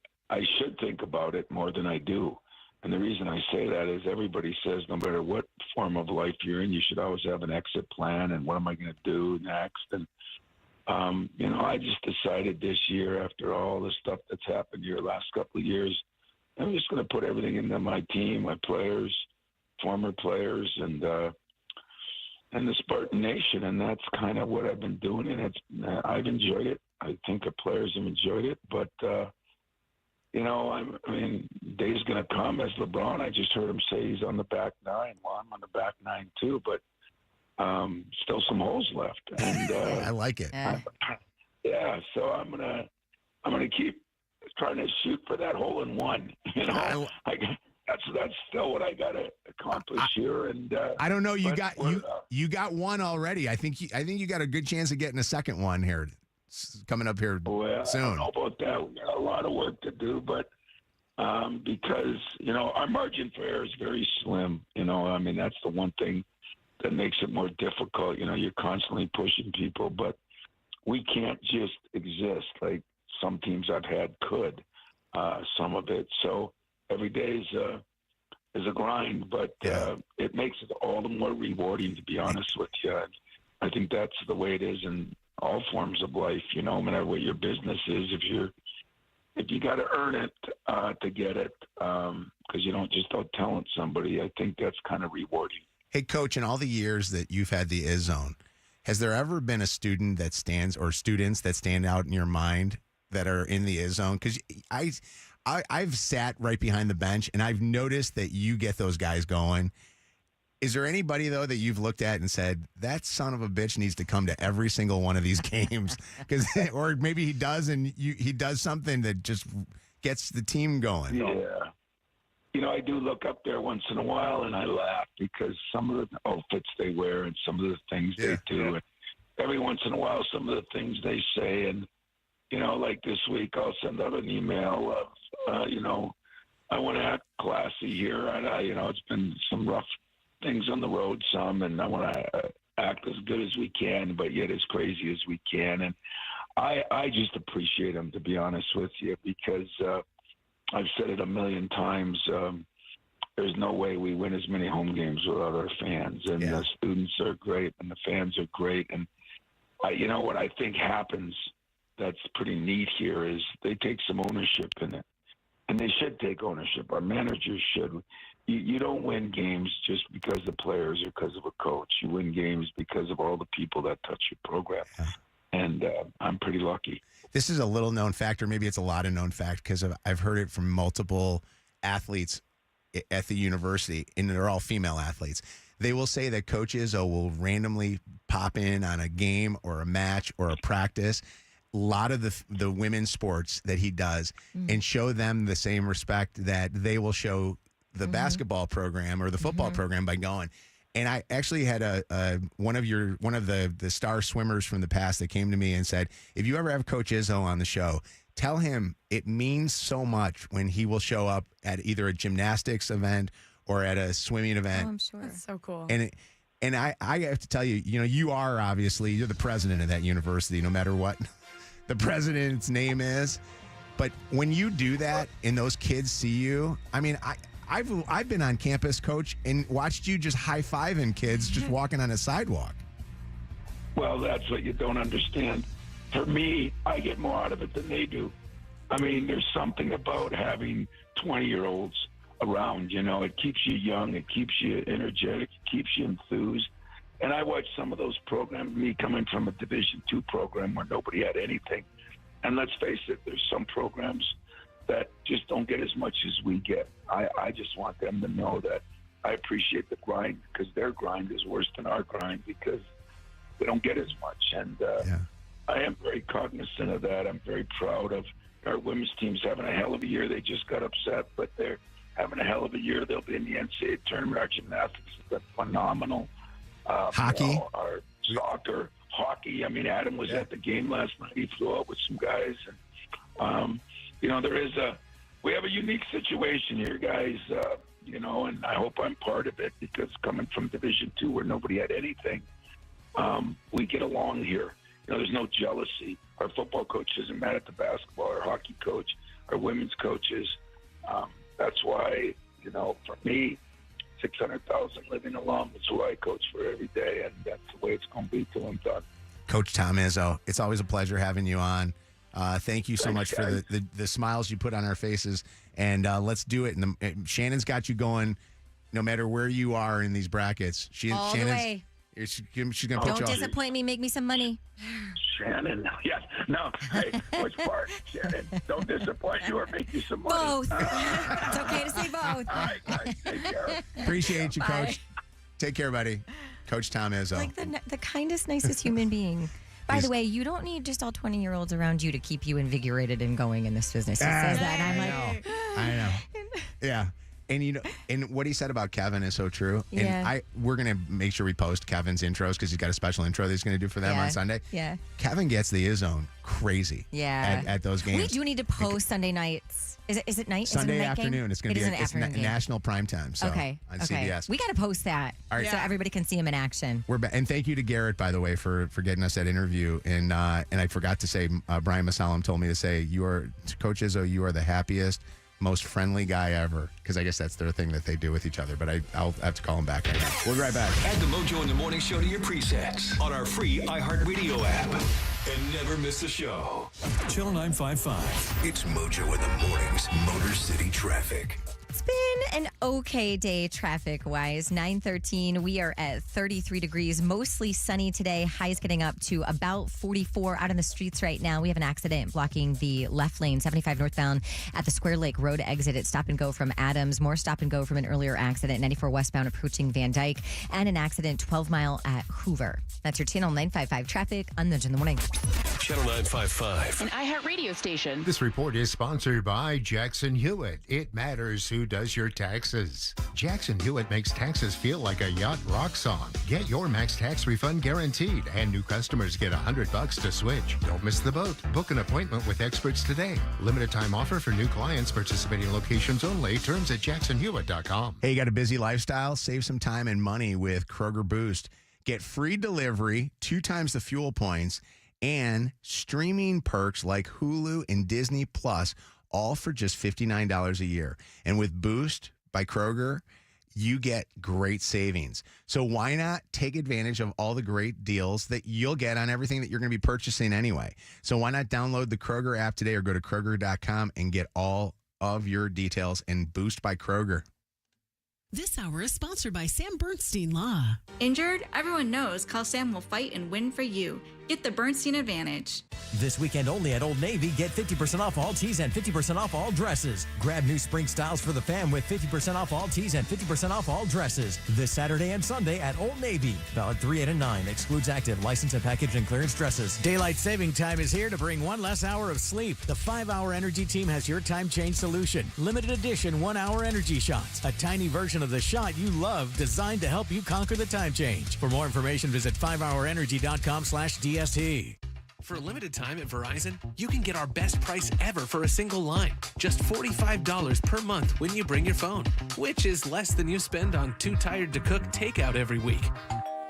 should think about it more than I do. And the reason I say that is everybody says no matter what form of life you're in, you should always have an exit plan and what am I going to do next. And, I just decided this year, after all the stuff that's happened here the last couple of years, I'm just going to put everything into my team, my players, former players, and the Spartan Nation. And that's kind of what I've been doing. And I've enjoyed it. I think the players have enjoyed it. But, day's going to come as LeBron. I just heard him say he's on the back nine. Well, I'm on the back nine too, but still some holes left. And
I like it.
So I'm gonna keep trying to shoot for that hole in one. That's still what I got to accomplish here. And
I don't know. You got one already. I think you got a good chance of getting a second one here coming up here soon.
I don't know about that. We got a lot of work to do, but because our margin for error is very slim. That's the one thing that makes it more difficult. You're constantly pushing people, but we can't just exist like some teams I've had could. Some of it. So every day is a grind, but it makes it all the more rewarding, to be honest with you. I think that's the way it is in all forms of life. No matter what your business is, if you got to earn it to get it, because you don't just out talent somebody. I think that's kind of rewarding.
Hey, Coach, in all the years that you've had the Iz Zone, has there ever been a student that stands or students that stand out in your mind that are in the Iz Zone? Because I've sat right behind the bench, and I've noticed that you get those guys going. Is there anybody, though, that you've looked at and said, that son of a bitch needs to come to every single one of these games? Or maybe he does, and he does something that just gets the team going.
Yeah. I do look up there once in a while, and I laugh because some of the outfits they wear and some of the things they do. And every once in a while, some of the things they say. And, like this week, I'll send out an email of, I want to act classy here. And, it's been some rough things on the road, and I want to act as good as we can, but yet as crazy as we can. And I just appreciate them, to be honest with you, because I've said it a million times. There's no way we win as many home games without our fans. And the students are great and the fans are great. And what I think happens that's pretty neat here is they take some ownership in it. And they should take ownership. Our managers should. You don't win games just because the players or because of a coach. You win games because of all the people that touch your program. Yeah. And I'm pretty lucky.
This is a little known fact, or maybe it's a lot of known fact, because I've heard it from multiple athletes at the university, and they're all female athletes. They will say that Coach Izzo will randomly pop in on a game or a match or a practice, a lot of the women's sports that he does, and show them the same respect that they will show the basketball program or the football program by going. And I actually had one of the star swimmers from the past that came to me and said, if you ever have Coach Izzo on the show, tell him it means so much when he will show up at either a gymnastics event or at a swimming event.
Oh, I'm sure. That's so cool.
And I have to tell you, you're the president of that university, no matter what the president's name is. But when you do that and those kids see you, I mean, I've been on campus, Coach, and watched you just high-fiving kids just walking on a sidewalk.
Well, that's what you don't understand. For me, I get more out of it than they do. I mean, there's something about having 20-year-olds around, It keeps you young. It keeps you energetic. It keeps you enthused. And I watched some of those programs, me coming from a Division II program where nobody had anything. And let's face it, there's some programs that just don't get as much as we get. I just want them to know that I appreciate the grind, because their grind is worse than our grind because they don't get as much. And I am very cognizant of that. I'm very proud of our women's teams having a hell of a year. They just got upset, but they're having a hell of a year. They'll be in the NCAA tournament. Our gymnastics has been phenomenal.
Hockey?
Our soccer, hockey. I mean, Adam was at the game last night. He flew out with some guys. And, we have a unique situation here, guys, and I hope I'm part of it, because coming from Division II where nobody had anything, we get along here. There's no jealousy. Our football coach isn't mad at the basketball, our hockey coach, our women's coaches. That's why, for me, 600,000 living alum is who I coach for every day, and that's the way it's going to be till I'm done.
Coach Tom Izzo, it's always a pleasure having you on. Thank you so much for the smiles you put on our faces, and let's do it. And Shannon's got you going no matter where you are in these brackets.
All the way.
She's going to put you
Don't disappoint me. Make me some money.
Shannon, yes. No, hey, which part, Shannon? Don't disappoint you or make you some money.
Both. It's okay to say both.
All right, guys, take care.
Appreciate you, Coach. Take care, buddy. Coach Tom Izzo.
Like the kindest, nicest human being. By the way, you don't need just all 20-year-olds around you to keep you invigorated and going in this business. He says that, and I'm like,
I know. Yeah. And and what he said about Kevin is so true.
Yeah.
And we're gonna make sure we post Kevin's intros, because he's got a special intro that he's gonna do for them on Sunday.
Yeah.
Kevin gets the Izzone crazy.
Yeah.
At those games.
We do need to post Sunday nights. Is it night?
Sunday
is it a night
afternoon.
Game?
It's gonna be
an afternoon game.
national primetime. So
on
CBS.
We got to post that
All right.
so everybody can see him in action.
We're and thank you to Garrett, by the way, for getting us that interview. And I forgot to say, Brian Masalam told me to say, Coach Izzo, you are the happiest, most friendly guy ever, because I guess that's their thing that they do with each other. But I'll have to call him back right now. We'll be right back.
Add the Mojo in the Morning Show to your presets on our free iHeartRadio app. And never miss a show. Channel 955.
It's Mojo in the Mornings, Motor City Traffic.
It's been an okay day traffic-wise. 9:13, we are at 33 degrees, mostly sunny today. Highs getting up to about 44 out in the streets right now. We have an accident blocking the left lane, 75 northbound at the Square Lake Road exit. It's stop and go from Adams. More stop and go from an earlier accident, 94 westbound approaching Van Dyke. And an accident 12 Mile at Hoover. That's your Channel 955 traffic on Mojo in the Morning.
Channel 955.
An iHeartRadio station.
This report is sponsored by Jackson Hewitt. It matters who does your taxes. Jackson Hewitt makes taxes feel like a yacht rock song. Get your max tax refund guaranteed, and new customers get $100 to switch. Don't miss the boat. Book an appointment with experts today. Limited time offer for new clients. Participating locations only. Terms at jacksonhewitt.com.
Hey, you got a busy lifestyle? Save some time and money with Kroger Boost. Get free delivery, 2 times the fuel points, and streaming perks like Hulu and Disney Plus, all for just $59 a year. And with Boost by Kroger, you get great savings. So why not take advantage of all the great deals that you'll get on everything that you're going to be purchasing anyway? So why not download the Kroger app today or go to Kroger.com and get all of your details in Boost by Kroger.
This hour is sponsored by Sam Bernstein Law.
Injured? Everyone knows Call Sam will fight and win for you. Get the Bernstein advantage.
This weekend only at Old Navy, get 50% off all tees and 50% off all dresses. Grab new spring styles for the fam with 50% off all tees and 50% off all dresses. This Saturday and Sunday at Old Navy. Valid 3, 8, and 9. Excludes active, license, and package and clearance dresses.
Daylight saving time is here to bring one less hour of sleep. The 5-Hour Energy Team has your time change solution. Limited edition 1-hour energy shots. A tiny version of the shot you love designed to help you conquer the time change. For more information, visit 5hourenergy.com/DST.
For a limited time at Verizon, you can get our best price ever for a single line. Just $45 per month when you bring your phone, which is less than you spend on Too Tired to Cook takeout every week.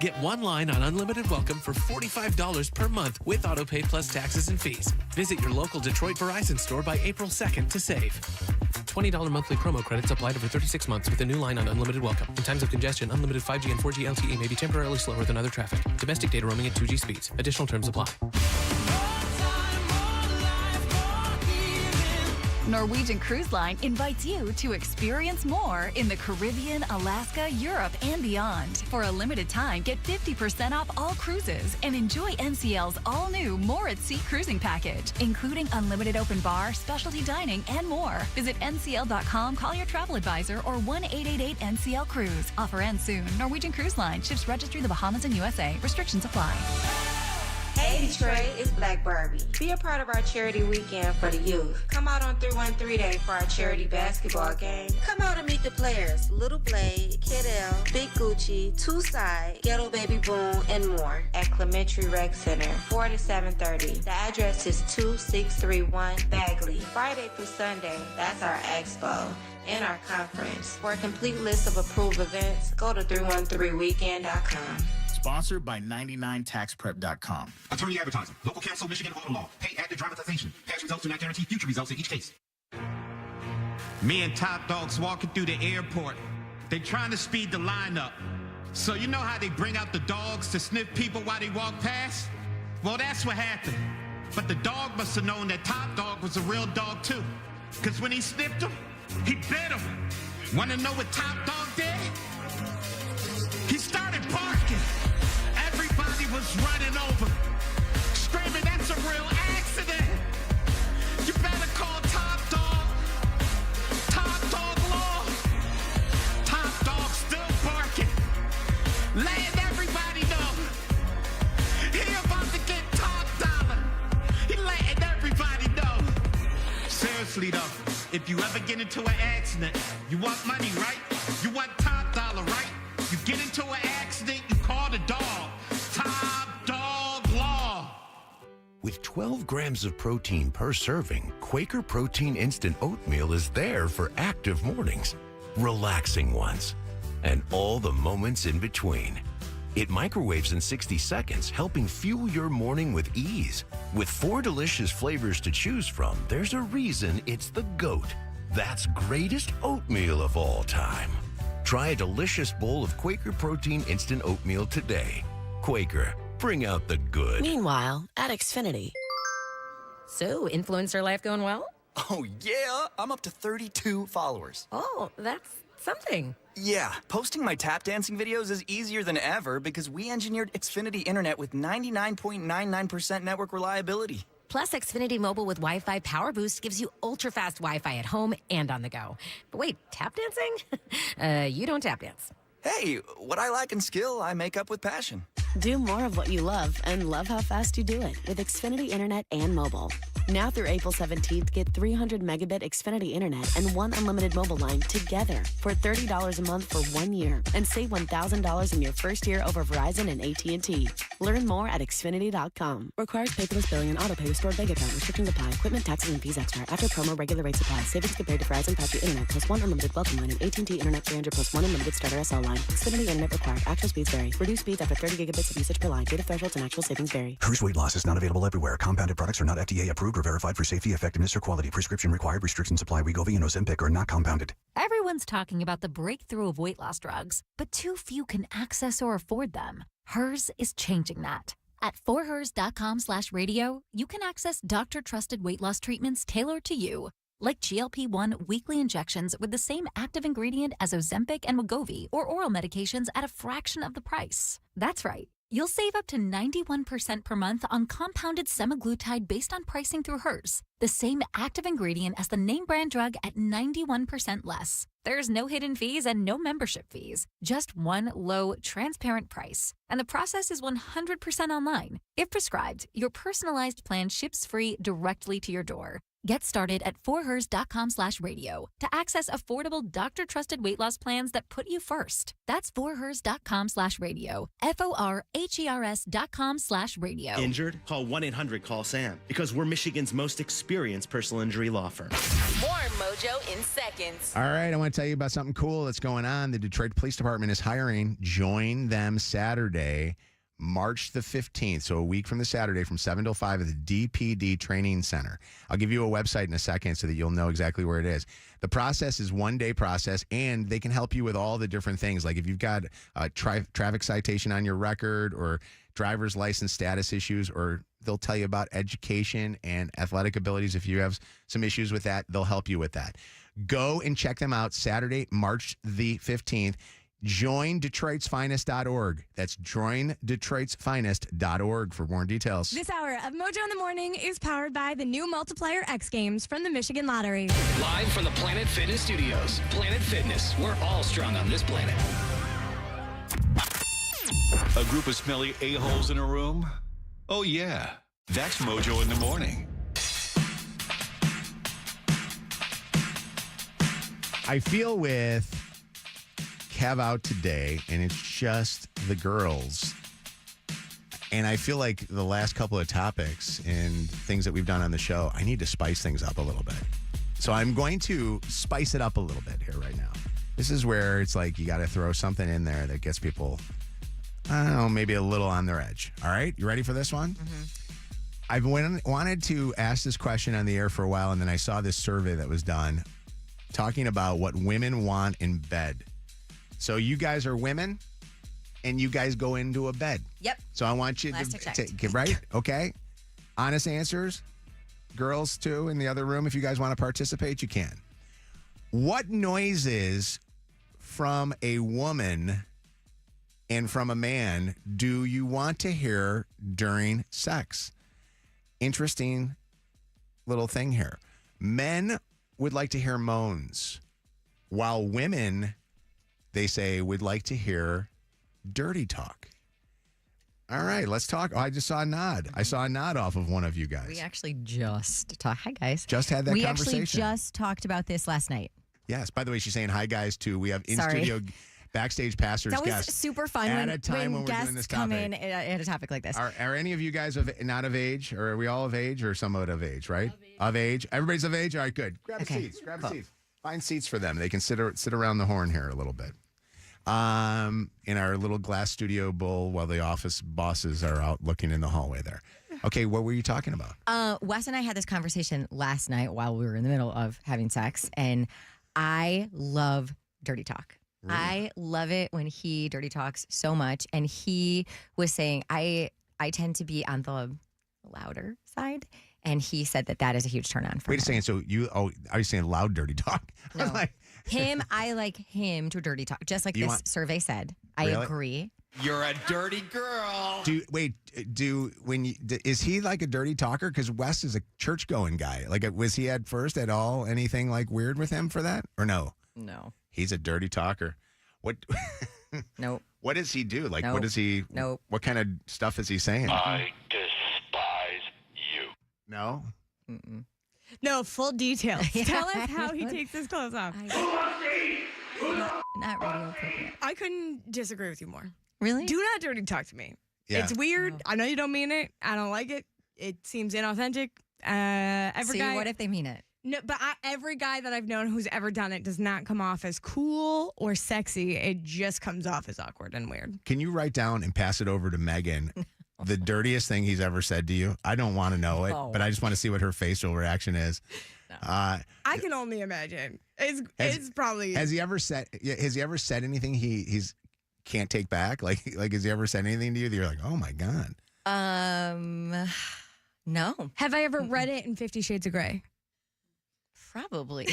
Get one line on Unlimited Welcome for $45 per month with AutoPay plus taxes and fees. Visit your local Detroit Verizon store by April 2nd to save. $20 monthly promo credits applied over 36 months with a new line on Unlimited Welcome. In times of congestion, unlimited 5G and 4G LTE may be temporarily slower than other traffic. Domestic data roaming at 2G speeds. Additional terms apply.
Norwegian Cruise Line invites you to experience more in the Caribbean, Alaska, Europe, and beyond. For a limited time, get 50% off all cruises and enjoy NCL's all-new More at Sea cruising package, including unlimited open bar, specialty dining, and more. Visit ncl.com, call your travel advisor, or 1-888-NCL-CRUISE. Offer ends soon. Norwegian Cruise Line. Ships registry the Bahamas and USA. Restrictions apply.
Hey Detroit, it's Black Barbie. Be a part of our charity weekend for the youth. Come out on 313 Day for our charity basketball game. Come out and meet the players, Little Blade, Kid L, Big Gucci, Two Side, Ghetto Baby Boom, and more at Clementary Rec Center, 4 to 7:30. The address is 2631 Bagley. Friday through Sunday, that's our expo and our conference. For a complete list of approved events, go to 313weekend.com.
Sponsored by 99taxprep.com.
Attorney advertising. Local counsel, Michigan auto law. Pay active dramatization. Past results do not guarantee future results in each case.
Me and Top Dog's walking through the airport. They trying to speed the line up. So you know how they bring out the dogs to sniff people while they walk past? Well, that's what happened. But the dog must have known that Top Dog was a real dog too. Because when he sniffed him, he bit him. Want to know what Top Dog did? He started barking. Everybody was running over, screaming, "That's a real accident. You better call Top Dog. Top Dog Law." Top Dog still barking, letting everybody know he about to get top dollar. He letting everybody know. Seriously though, if you ever get into an accident, you want money, right? You want top dollar, right? You get into an accident, you call the dog. Top Dog Law.
With 12 grams of protein per serving, Quaker Protein Instant Oatmeal is there for active mornings, relaxing ones, and all the moments in between. It microwaves in 60 seconds, helping fuel your morning with ease. With 4 delicious flavors to choose from, there's a reason it's the GOAT. That's greatest oatmeal of all time. Try a delicious bowl of Quaker Protein Instant Oatmeal today. Quaker, bring out the good.
Meanwhile, at Xfinity.
So, influencer life going well?
Oh, yeah. I'm up to 32 followers.
Oh, that's something.
Yeah, posting my tap dancing videos is easier than ever because we engineered Xfinity Internet with 99.99% network reliability.
Plus, Xfinity Mobile with Wi-Fi Power Boost gives you ultra-fast Wi-Fi at home and on the go. But wait, tap dancing? You don't tap dance.
Hey, what I lack in skill, I make up with passion.
Do more of what you love and love how fast you do it with Xfinity Internet and mobile. Now through April 17th, get 300 megabit Xfinity Internet and one unlimited mobile line together for $30 a month for 1 year and save $1,000 in your first year over Verizon and AT&T. Learn more at Xfinity.com. Requires paperless billing and auto pay with stored bank account. Restrictions apply. Equipment, taxes, and fees extra. After promo, regular rates apply. Savings compared to Verizon 5G Internet plus one unlimited welcome line and AT&T Internet 300 plus one unlimited starter SL line. Xfinity Internet required. Actual speeds vary. Reduced speeds after 30 gigabits of usage per line. Data thresholds and actual savings vary.
Hers weight loss is not available everywhere. Compounded products are not FDA approved or verified for safety, effectiveness, or quality. Prescription required. Restrictions apply. Wegovy and Ozempic are not compounded.
Everyone's talking about the breakthrough of weight loss drugs, but too few can access or afford them. Hers is changing that. At forhers.com/radio, you can access doctor-trusted weight loss treatments tailored to you, like GLP-1 weekly injections with the same active ingredient as Ozempic and Wegovy, or oral medications at a fraction of the price. That's right. You'll save up to 91% per month on compounded semaglutide based on pricing through Hers, the same active ingredient as the name brand drug at 91% less. There's no hidden fees and no membership fees, just one low, transparent price. And the process is 100% online. If prescribed, your personalized plan ships free directly to your door. Get started at forhers.com/radio to access affordable doctor-trusted weight loss plans that put you first. That's forhers.com/radio. FORHERS.com/radio.
Injured? Call 1-800-CALL-SAM because we're Michigan's most experienced personal injury law firm.
More Mojo in seconds.
All right, I want to tell you about something cool that's going on. The Detroit Police Department is hiring. Join them Saturday, March the 15th, so a week from the Saturday from 7 till 5 at the DPD Training Center. I'll give you a website in a second so that you'll know exactly where it is. The process is one-day process, and they can help you with all the different things. Like if you've got a traffic citation on your record or driver's license status issues, or they'll tell you about education and athletic abilities. If you have some issues with that, they'll help you with that. Go and check them out Saturday, March the 15th. JoinDetroitsFinest.org. That's JoinDetroitsFinest.org for more details.
This hour of Mojo in the Morning is powered by the new Multiplier X Games from the Michigan Lottery.
Live from the Planet Fitness Studios. Planet Fitness. We're all strong on this planet. A group of smelly a-holes in a room? Oh, yeah. That's Mojo in the Morning.
I feel with Kev out today, and it's just the girls. And I feel like the last couple of topics and things that we've done on the show, I need to spice things up a little bit. So I'm going to spice it up a little bit here right now. This is where it's like you got to throw something in there that gets people, I don't know, maybe a little on their edge. All right? You ready for this one? Mm-hmm. I've wanted to ask this question on the air for a while, and then I saw this survey that was done talking about what women want in bed. So you guys are women, and you guys go into a bed.
Yep.
So I want you to get right, okay? Honest answers. Girls, too, in the other room. If you guys want to participate, you can. What noises from a woman and from a man do you want to hear during sex? Interesting little thing here. Men would like to hear moans, while women, they say, would like to hear dirty talk. All right, let's talk. Oh, I just saw a nod. I saw a nod off of one of you guys.
We actually just talked. Hi, guys.
Just had that conversation.
We actually just talked about this last night.
Yes. By the way, she's saying hi, guys, too. We have in-studio backstage pastors
That was
guests.
super fun
at a time when we're
guests
doing this
come
topic.
in at a topic like this.
Are any of you guys not of age, or are we all of age, or somewhat of age, right? Of age. Everybody's of age? All right, good. Grab a seats. Grab a seat. Find seats for them. They can sit around the horn here a little bit. In our little glass studio bowl while the office bosses are out looking in the hallway there. Okay, what were you talking about?
Wes and I had this conversation last night while we were in the middle of having sex, and I love dirty talk. Really? I love it when he dirty talks so much, and he was saying I tend to be on the louder side, and he said that is a huge turn on for him.
Wait a second, so are you saying loud dirty talk?
No. I like him to dirty talk, just like this survey said. I agree.
You're a dirty girl.
Is he like a dirty talker? Because Wes is a church going guy. Like, was he at first at all anything like weird with him for that, or no?
No.
He's a dirty talker. What?
Nope.
What does he do? Like,
Nope.
what does he?
Nope.
What kind of stuff is he saying?
I despise you.
No.
Mm-mm.
No, full details. Tell us how he takes his clothes off.
Not radio appropriate.
I couldn't disagree with you more.
Really?
Do not dirty talk to me.
Yeah.
It's weird. I know you don't mean it. I don't like it. It seems inauthentic. Every
See,
guy.
what if they mean it?
No, but every guy that I've known who's ever done it does not come off as cool or sexy. It just comes off as awkward and weird.
Can you write down and pass it over to Meaghan the dirtiest thing he's ever said to you? I don't want to know it,
No.
but I just want to see what her facial reaction is.
I can only imagine. It's probably.
Has he ever said anything he's can't take back? Like has he ever said anything to you that you're like, oh my God?
No.
Have I ever read it in 50 Shades of Grey?
Probably.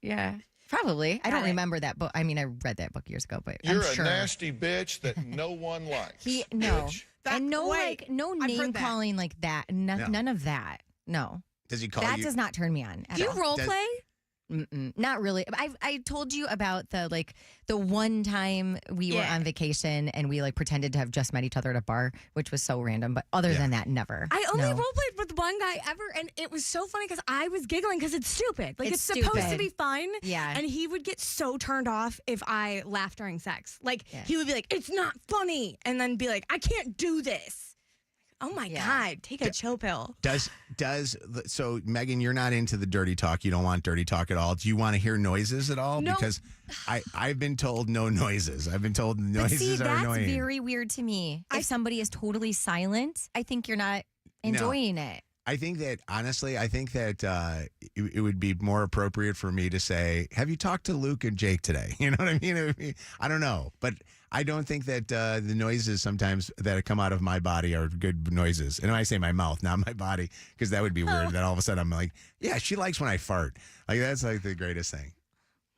Yeah. Probably. I don't remember that book. I mean, I read that book years ago, but
You're
I'm sure.
a nasty bitch that no one likes.
No.
Bitch.
And no
I've
name
heard that.
calling like that. None of that. No.
Does he call
That
you?
does not turn me on.
Do you role play?
Mm-mm, not really. I told you about the one time we were on vacation and we pretended to have just met each other at a bar, which was so random. But other than that, never.
I only
No.
role played with one guy ever, and it was so funny because I was giggling because it's stupid. Like it's supposed to
stupid.
be fun.
Yeah.
And he would get so turned off if I laughed during sex. Like he would be like, "It's not funny," and then be like, "I can't do this." Oh my God, take a chill pill.
So Meaghan, you're not into the dirty talk. You don't want dirty talk at all. Do you want to hear noises at all?
No.
Because I've been told no noises. I've been told noises
See,
are
that's
annoying.
very weird to me. If somebody is totally silent, I think you're not enjoying it.
I think that, honestly, it would be more appropriate for me to say, have you talked to Luke and Jake today? You know what I mean? I don't know. But I don't think that the noises sometimes that come out of my body are good noises. And I say my mouth, not my body, because that would be weird. That all of a sudden I'm like, yeah, she likes when I fart. Like, that's like the greatest thing.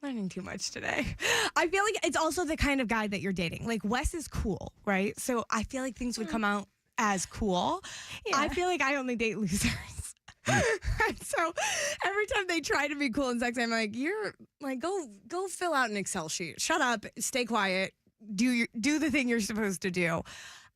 Learning too much today. I feel like it's also the kind of guy that you're dating. Like Wes is cool, right? So I feel like things would come out as cool.
Yeah.
I feel like I only date losers. So every time they try to be cool in sex, I'm like, you're like, go fill out an Excel sheet. Shut up, stay quiet, do the thing you're supposed to do.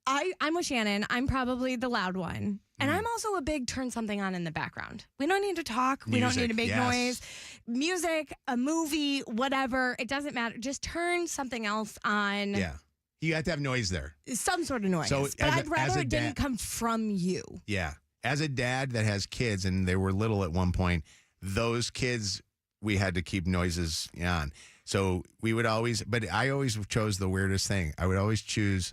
I'm with Shannon. I'm probably the loud one. And I'm also a big turn something on in the background. We don't need to talk. We don't need to make noise. Music, a movie, whatever. It doesn't matter. Just turn something else on.
Yeah. You have to have noise there.
Some sort of noise.
So
but I'd rather it didn't come from you.
Yeah. As a dad that has kids, and they were little at one point, those kids, we had to keep noises on. So we would always, but I always chose the weirdest thing. I would always choose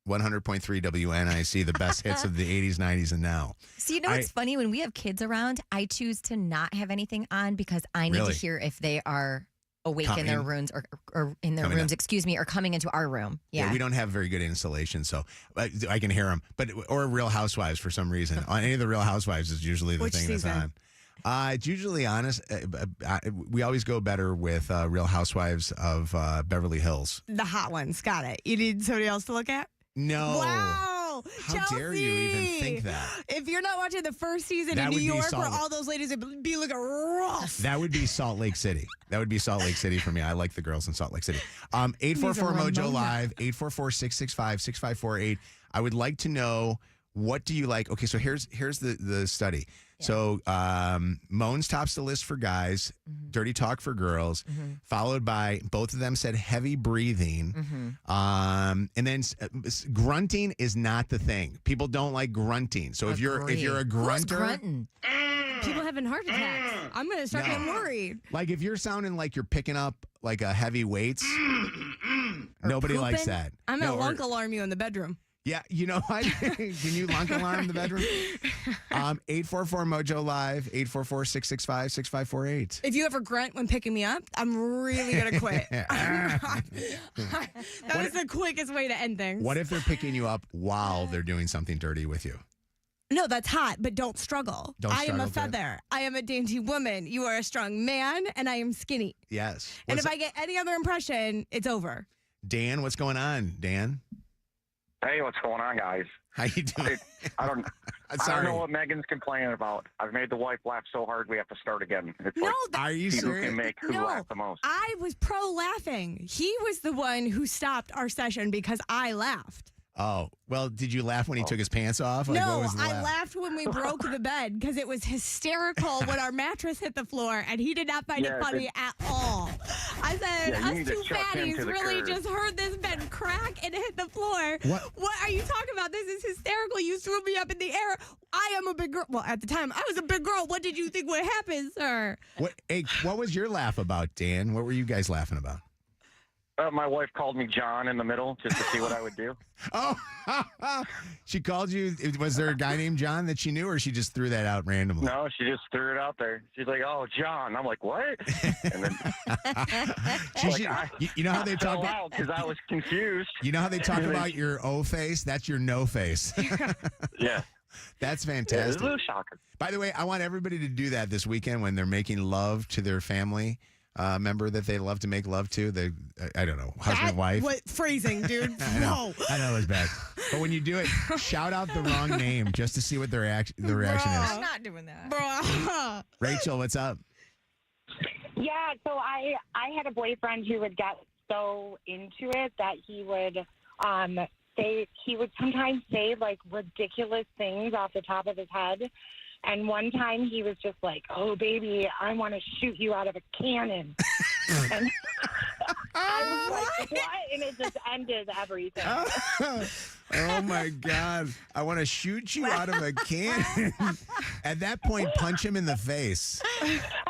100.3 WNIC, the best hits of the 80s, 90s, and now.
So you know what's funny? When we have kids around, I choose to not have anything on because I need to hear if they are awake in their rooms or in their rooms, or coming into our room. Yeah.
We don't have very good insulation, so I can hear them. Or Real Housewives for some reason. On any of the Real Housewives is usually the thing that's on. It's usually honest. We always go better with Real Housewives of Beverly Hills.
The hot ones. Got it. You need somebody else to look at?
No.
Wow.
How
Chelsea.
dare you even think that?
If you're not watching the first season
That
in New
would be
York where
Salt-
all those ladies would be looking rough.
That would be Salt Lake City. That would be Salt Lake City for me. I like the girls in Salt Lake City. 844 Mojo Live, 844-665-6548. I would like to know, what do you like? Okay, so here's the study. Yeah. So Moans tops the list for guys, dirty talk for girls, followed by, both of them said heavy breathing. And then grunting is not the thing. People don't like grunting. So if you're a grunter.
Who's grunting?
People having heart attacks. I'm going to start getting worried.
Like if you're sounding like you're picking up like a heavy weights, nobody likes that.
I'm going to lunk alarm you in the bedroom.
Yeah, you know what? Can you lunk alarm the bedroom? 844 Mojo Live, 844-665-6548.
If you ever grunt when picking me up, I'm really going to quit. That was the quickest way to end things.
What if they're picking you up while they're doing something dirty with you?
No, that's hot, but don't struggle. I am a feather. I am a dainty woman. You are a strong man, and I am skinny.
Yes.
And if I get any other impression, it's over.
Dan, what's going on, Dan?
Hey, what's going on, guys?
How you doing?
I don't know what Megan's complaining about. I've made the wife laugh so hard we have to start again. It's
No,
Are you
see who
serious?
can make who laugh the most.
I was pro laughing. He was the one who stopped our session because I laughed.
Oh, well, did you laugh when he took his pants off? What
No,
was the
I
laugh?
laughed when we broke the bed because it was hysterical when our mattress hit the floor, and he did not find it funny at all. I said,
Yeah, you need
us
to
two
chuck him
fatties
to the
really
curb.
just heard this bed crack and hit the floor. What are you talking about? This is hysterical. You threw me up in the air. I am a big girl. Well, at the time, I was a big girl. What did you think would happen, sir?
What was your laugh about, Dan? What were you guys laughing about?
My wife called me John in the middle just to see what I would do.
Oh, she called you. Was there a guy named John that she knew, or she just threw that out randomly?
No, she just threw it out there. She's like, "Oh, John." I'm like, "What?" And then
you know how they talk
about because I was confused.
You know how they talk about your O face? That's your no face.
Yeah.
That's
Yeah, it's
fantastic.
a little shocker.
By the way, I want everybody to do that this weekend when they're making love to their family member that they love to make love to. I don't know, husband, wife.
What phrasing, dude?
I know,
No.
I know it's bad. But when you do it, shout out the wrong name just to see what the reaction is.
I'm not doing that. Bro.
Rachel, what's up?
Yeah, so I had a boyfriend who would get so into it that he would sometimes say like ridiculous things off the top of his head. And one time he was just like, "Oh, baby, I want to shoot you out of a cannon." And I was like, "What?" And it just ended everything.
Oh my God. I want to shoot you out of a cannon. At that point, punch him in the face.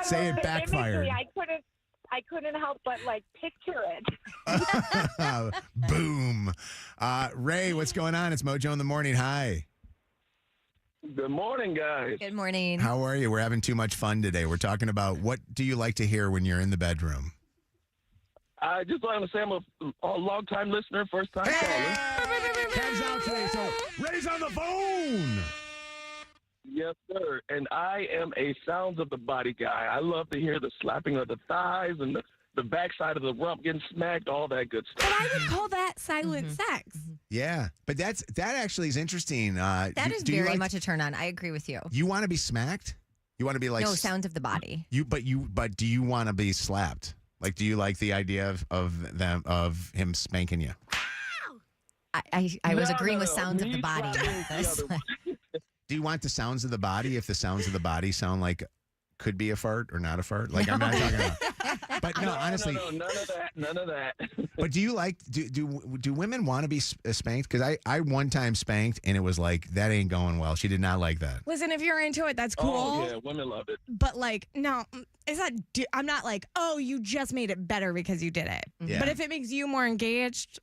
Say it backfired.
Immediately, I couldn't help but like picture it.
Boom. Ray, what's going on? It's Mojo in the morning. Hi.
Good morning, guys.
Good morning.
How are you? We're having too much fun today. We're talking about what do you like to hear when you're in the bedroom?
I just want to say I'm a long-time listener, first-time caller.
Kev's out today, so Ray's on the phone.
Yes, sir. And I am a sounds of the body guy. I love to hear the slapping of the thighs and the backside of the rump getting smacked, all that good stuff.
But I would call that silent sex.
Yeah, but that actually is interesting.
That is very much a turn on. I agree with you.
You want to be smacked? You want to be like
No, sounds of the body.
But do you want to be slapped? Like, do you like the idea of him spanking you?
I was agreeing with sounds of the body.
Do you want the sounds of the body? If the sounds of the body sound like could be a fart or not a fart? Like, I'm not talking about. But no, honestly,
no, none of that.
But do you like do women want to be spanked? Because I one time spanked and it was like that ain't going well. She did not like that.
Listen, if you're into it, that's cool.
Oh yeah, women love it.
But like, no, it's not. I'm not like, oh, you just made it better because you did it.
Yeah.
But if it makes you more engaged,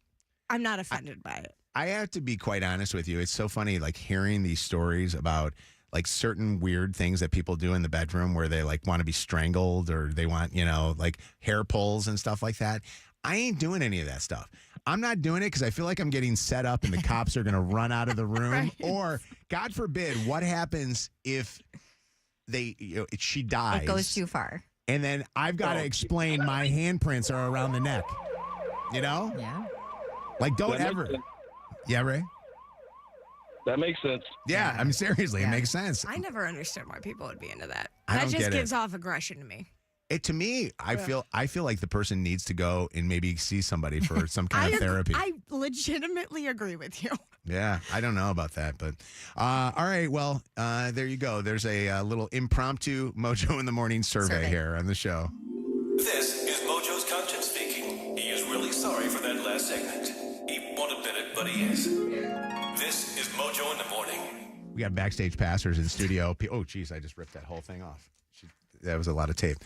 I'm not offended by it.
I have to be quite honest with you. It's so funny, like hearing these stories about like certain weird things that people do in the bedroom where they like want to be strangled or they want, like hair pulls and stuff like that. I ain't doing any of that stuff. I'm not doing it because I feel like I'm getting set up and the cops are going to run out of the room. Right. Or, God forbid, what happens if she dies?
It goes too far.
And then I've got to explain my handprints are around the neck.
Yeah.
Like, don't
That makes
ever.
sense.
Yeah, Ray?
That makes sense.
Yeah, I mean, seriously, it makes sense.
I never understood why people would be into that.
I
That
don't
just
get
gives
it.
off aggression to me.
To me, I feel like the person needs to go and maybe see somebody for some kind of therapy.
I legitimately agree with you.
Yeah, I don't know about that, but all right. Well, there you go. There's a little impromptu Mojo in the Morning survey here on the show.
This is Mojo's conscience speaking. He is really sorry for that last segment. He won't admit it, but he is. This is Mojo in the Morning.
We got backstage passers in studio. Oh, geez, I just ripped that whole thing off. That was a lot of tape.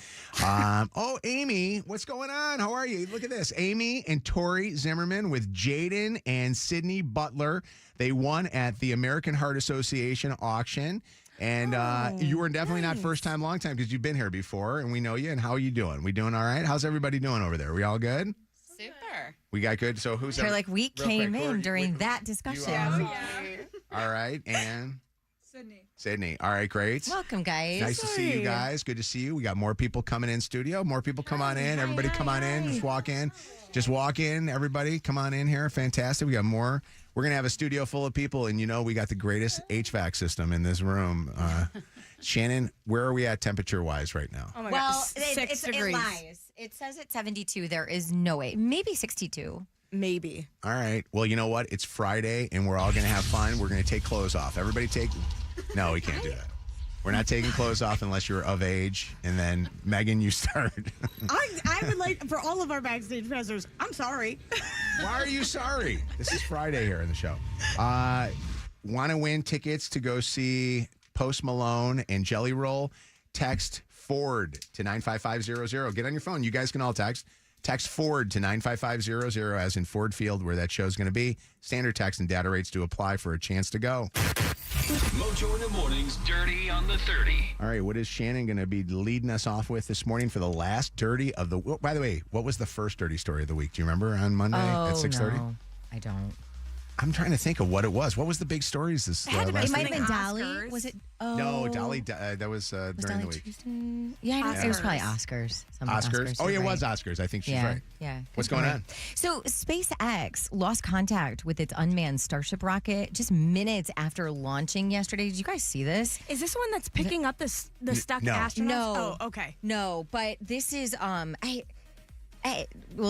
Amy, what's going on? How are you? Look at this. Amy and Tori Zimmerman with Jaden and Sydney Butler. They won at the American Heart Association auction. And you were definitely not first time, long time because you've been here before and we know you. And how are you doing? We doing all right? How's everybody doing over there? We all good?
Super.
We got good. So who's
They're like, we
real
came
quick,
in
Tori,
during that discussion.
All right. And Sydney. All right, great.
Welcome, guys.
Nice to see you guys. Good to see you. We got more people coming in studio. More people come on in. Everybody come on in. Just walk in. Just walk in. Everybody come on in here. Fantastic. We got more. We're going to have a studio full of people, and we got the greatest HVAC system in this room. Shannon, where are we at temperature-wise right now?
Oh my
Well,
gosh,
it lies. It says it's 72. There is no way. Maybe 62.
Maybe.
All right. Well, you know what? It's Friday, and we're all going to have fun. We're going to take clothes off. Everybody take... No, we can't do that. We're not taking clothes off unless you're of age. And then, Meaghan, you start.
I would like, for all of our backstage pressers, I'm sorry.
Why are you sorry? This is Friday here in the show. Want to win tickets to go see Post Malone and Jelly Roll? Text Ford to 95500. Get on your phone. You guys can all text. Text Ford to 95500, as in Ford Field, where that show's going to be. Standard text and data rates to apply for a chance to go.
Mojo in the mornings, Dirty on the 30.
All right, what is Shannon going to be leading us off with this morning for the last dirty of the... By the way, what was the first dirty story of the week? Do you remember on Monday at 6:30?
No, I don't.
I'm trying to think of what it was. What was the big stories this last
It
week?
might have been Dolly. Was it? Oh.
No, Dolly, that was during
Dolly
the week.
Tuesday? Yeah, it was probably Oscars.
Oscars? Oh,
you're
it
right.
was Oscars. I think she's
Yeah,
right.
yeah.
What's going on?
So SpaceX lost contact with its unmanned Starship rocket just minutes after launching yesterday. Did you guys see this?
Is this one that's picking up the stuck
no.
astronauts?
No.
Oh, okay.
No, but this is well,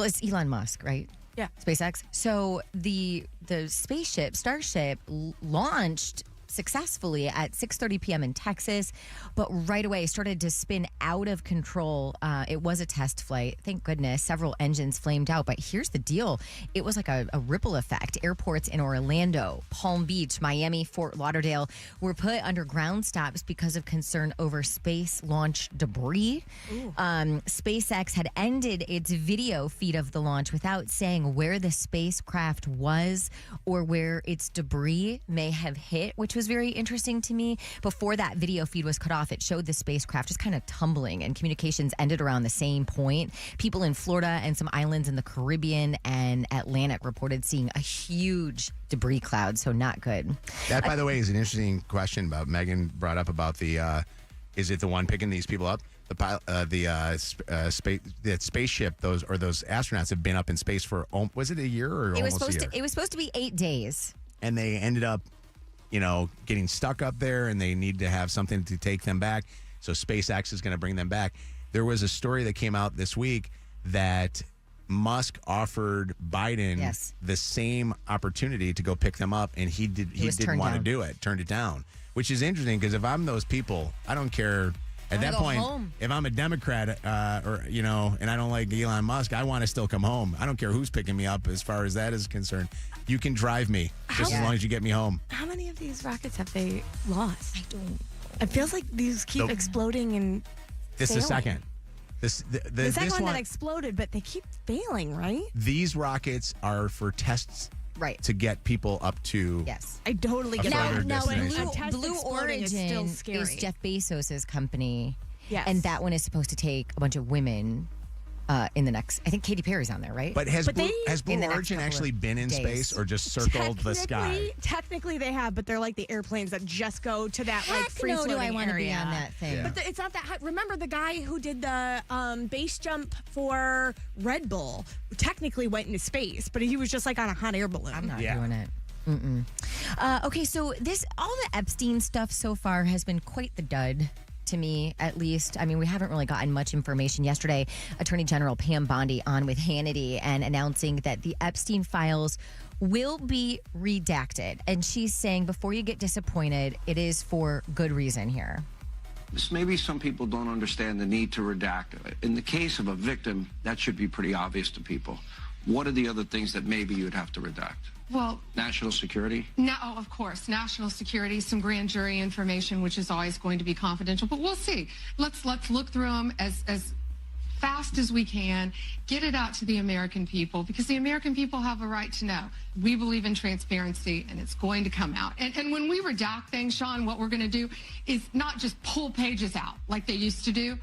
it's Elon Musk, right?
Yeah.
SpaceX. So the spaceship, Starship, launched successfully at 6:30 p.m. in Texas, but right away started to spin out of control. It was a test flight. Thank goodness. Several engines flamed out, but here's the deal. It was like a ripple effect. Airports in Orlando, Palm Beach, Miami, Fort Lauderdale were put under ground stops because of concern over space launch debris. SpaceX had ended its video feed of the launch without saying where the spacecraft was or where its debris may have hit, which was very interesting to me. Before that video feed was cut off, it showed the spacecraft just kind of tumbling, and communications ended around the same point. People in Florida and some islands in the Caribbean and Atlantic reported seeing a huge debris cloud, so not good.
That, by the way, is an interesting question about Meaghan brought up about the, is it the one picking these people up? The spaceship, those astronauts have been up in space for, was it a year or almost a year?
It was supposed to be 8 days.
And they ended up, getting stuck up there, and they need to have something to take them back. So SpaceX is going to bring them back. There was a story that came out this week that Musk offered Biden the same opportunity to go pick them up, and he didn't want to do it, turned it down, which is interesting because if I'm those people, I don't care. At that point, if I'm a Democrat, and I don't like Elon Musk, I want to still come home. I don't care who's picking me up as far as that is concerned. You can drive me just as long as you get me home.
How many of these rockets have they lost?
I don't.
It feels like these keep exploding and
This is the second.
The second one that exploded, but they keep failing, right?
These rockets are for tests.
Right.
To get people up to.
Yes.
I totally get
that.
Now,
Blue
Origin is Jeff Bezos' company.
Yes.
And that one is supposed to take a bunch of women in the next, I think Katy Perry's on there, right?
But has Blue Origin actually been in space or just circled the sky?
Technically, they have, but they're like the airplanes that just go to that free floating
do I want to be
area.
on that thing?
Yeah.
But it's not that high. Remember the guy who did the base jump for Red Bull technically went into space, but he was just like on a hot air balloon.
I'm not doing it. Okay, so all the Epstein stuff so far has been quite the dud. To me, at least. I mean, we haven't really gotten much information. Yesterday, Attorney General Pam Bondi on with Hannity and announcing that the Epstein files will be redacted. And she's saying, before you get disappointed, it is for good reason here.
Maybe some people don't understand the need to redact it. In the case of a victim, that should be pretty obvious to people. What are the other things that maybe you'd have to redact?
Well,
national security?
No, of course. National security, some grand jury information, which is always going to be confidential. But we'll see. Let's look through them as fast as we can, get it out to the American people, because the American people have a right to know. We believe in transparency, and it's going to come out. And when we redact things, Sean, what we're going to do is not just pull pages out like they used to do.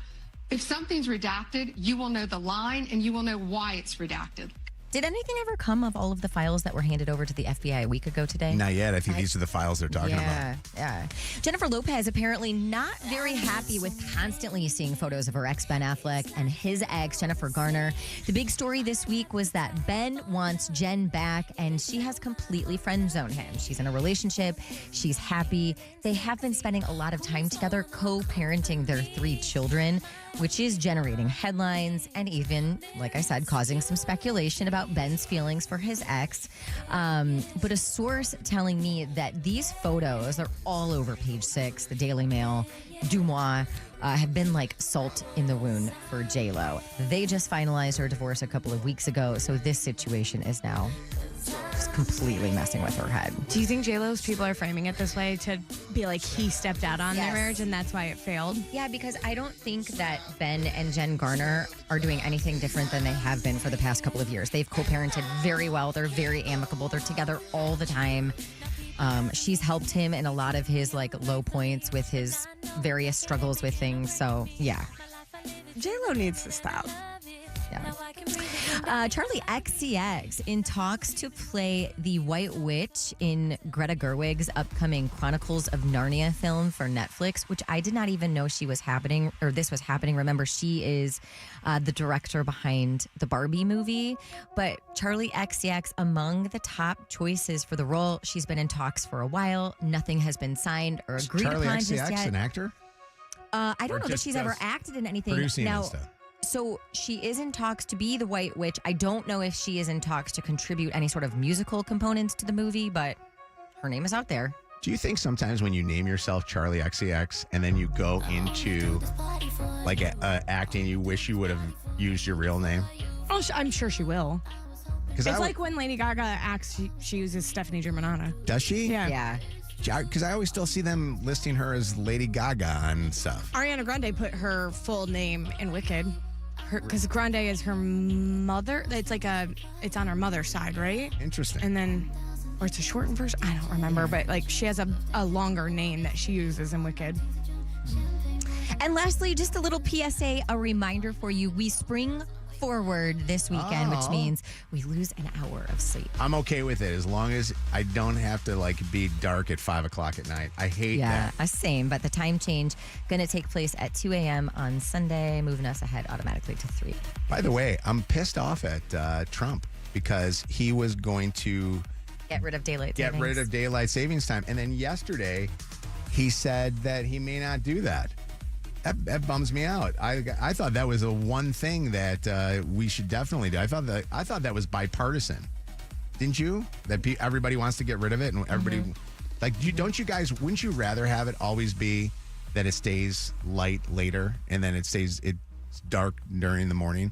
If something's redacted, you will know the line, and you will know why it's redacted.
Did anything ever come of all of the files that were handed over to the FBI a week ago today?
Not yet. I think these are the files they're talking about.
Yeah. Jennifer Lopez apparently not very happy with constantly seeing photos of her ex, Ben Affleck, and his ex, Jennifer Garner. The big story this week was that Ben wants Jen back, and she has completely friend-zoned him. She's in a relationship. She's happy. They have been spending a lot of time together co-parenting their 3 children, which is generating headlines and even, like I said, causing some speculation about Ben's feelings for his ex. But a source telling me that these photos are all over Page 6, the Daily Mail, Dumois, have been like salt in the wound for J-Lo. They just finalized her divorce a couple of weeks ago, so this situation is now just completely messing with her head.
Do you think J-Lo's people are framing it this way to be like he stepped out on their marriage and that's why it failed?
Yeah, because I don't think that Ben and Jen Garner are doing anything different than they have been for the past couple of years. They've co-parented very well. They're very amicable. They're together all the time. She's helped him in a lot of his like low points with his various struggles with things. So, yeah.
J-Lo needs to stop.
Yeah. Charlie XCX in talks to play the White Witch in Greta Gerwig's upcoming Chronicles of Narnia film for Netflix, which I did not even know she was happening, or this was happening. Remember, she is the director behind the Barbie movie. But Charlie XCX, among the top choices for the role, she's been in talks for a while. Nothing has been signed or agreed
Charlie
upon
XCX,
just yet.
an actor?
I
Or
don't know that
just
she's ever acted in anything.
producing
now,
and stuff?
So she is in talks to be the White Witch. I don't know if she is in talks to contribute any sort of musical components to the movie, but her name is out there.
Do you think sometimes when you name yourself Charlie XCX and then you go into like acting, you wish you would have used your real name?
Oh, I'm sure she will. It's
I
like when Lady Gaga acts, she uses Stephanie Germanotta.
Does she?
Yeah.
Because I always still see them listing her as Lady Gaga and stuff.
Ariana Grande put her full name in Wicked. Because Grande is her mother. It's on her mother's side, right?
Interesting.
And then, or it's a shortened version. I don't remember, but like she has a longer name that she uses in Wicked.
And lastly, just a little PSA, a reminder for you. We spring forward this weekend, which means we lose an hour of sleep.
I'm okay with it as long as I don't have to like be dark at 5 o'clock at night. I hate that.
Yeah, same. But the time change going to take place at 2 a.m. on Sunday, moving us ahead automatically to 3.
By the way, I'm pissed off at Trump because he was going to
Get rid of daylight
savings time. And then yesterday, he said that he may not do that. That bums me out. I thought that was the one thing that we should definitely do. I thought that was bipartisan. Didn't you? That everybody wants to get rid of it, and everybody don't you guys? Wouldn't you rather have it always be that it stays light later and then it's dark during the morning?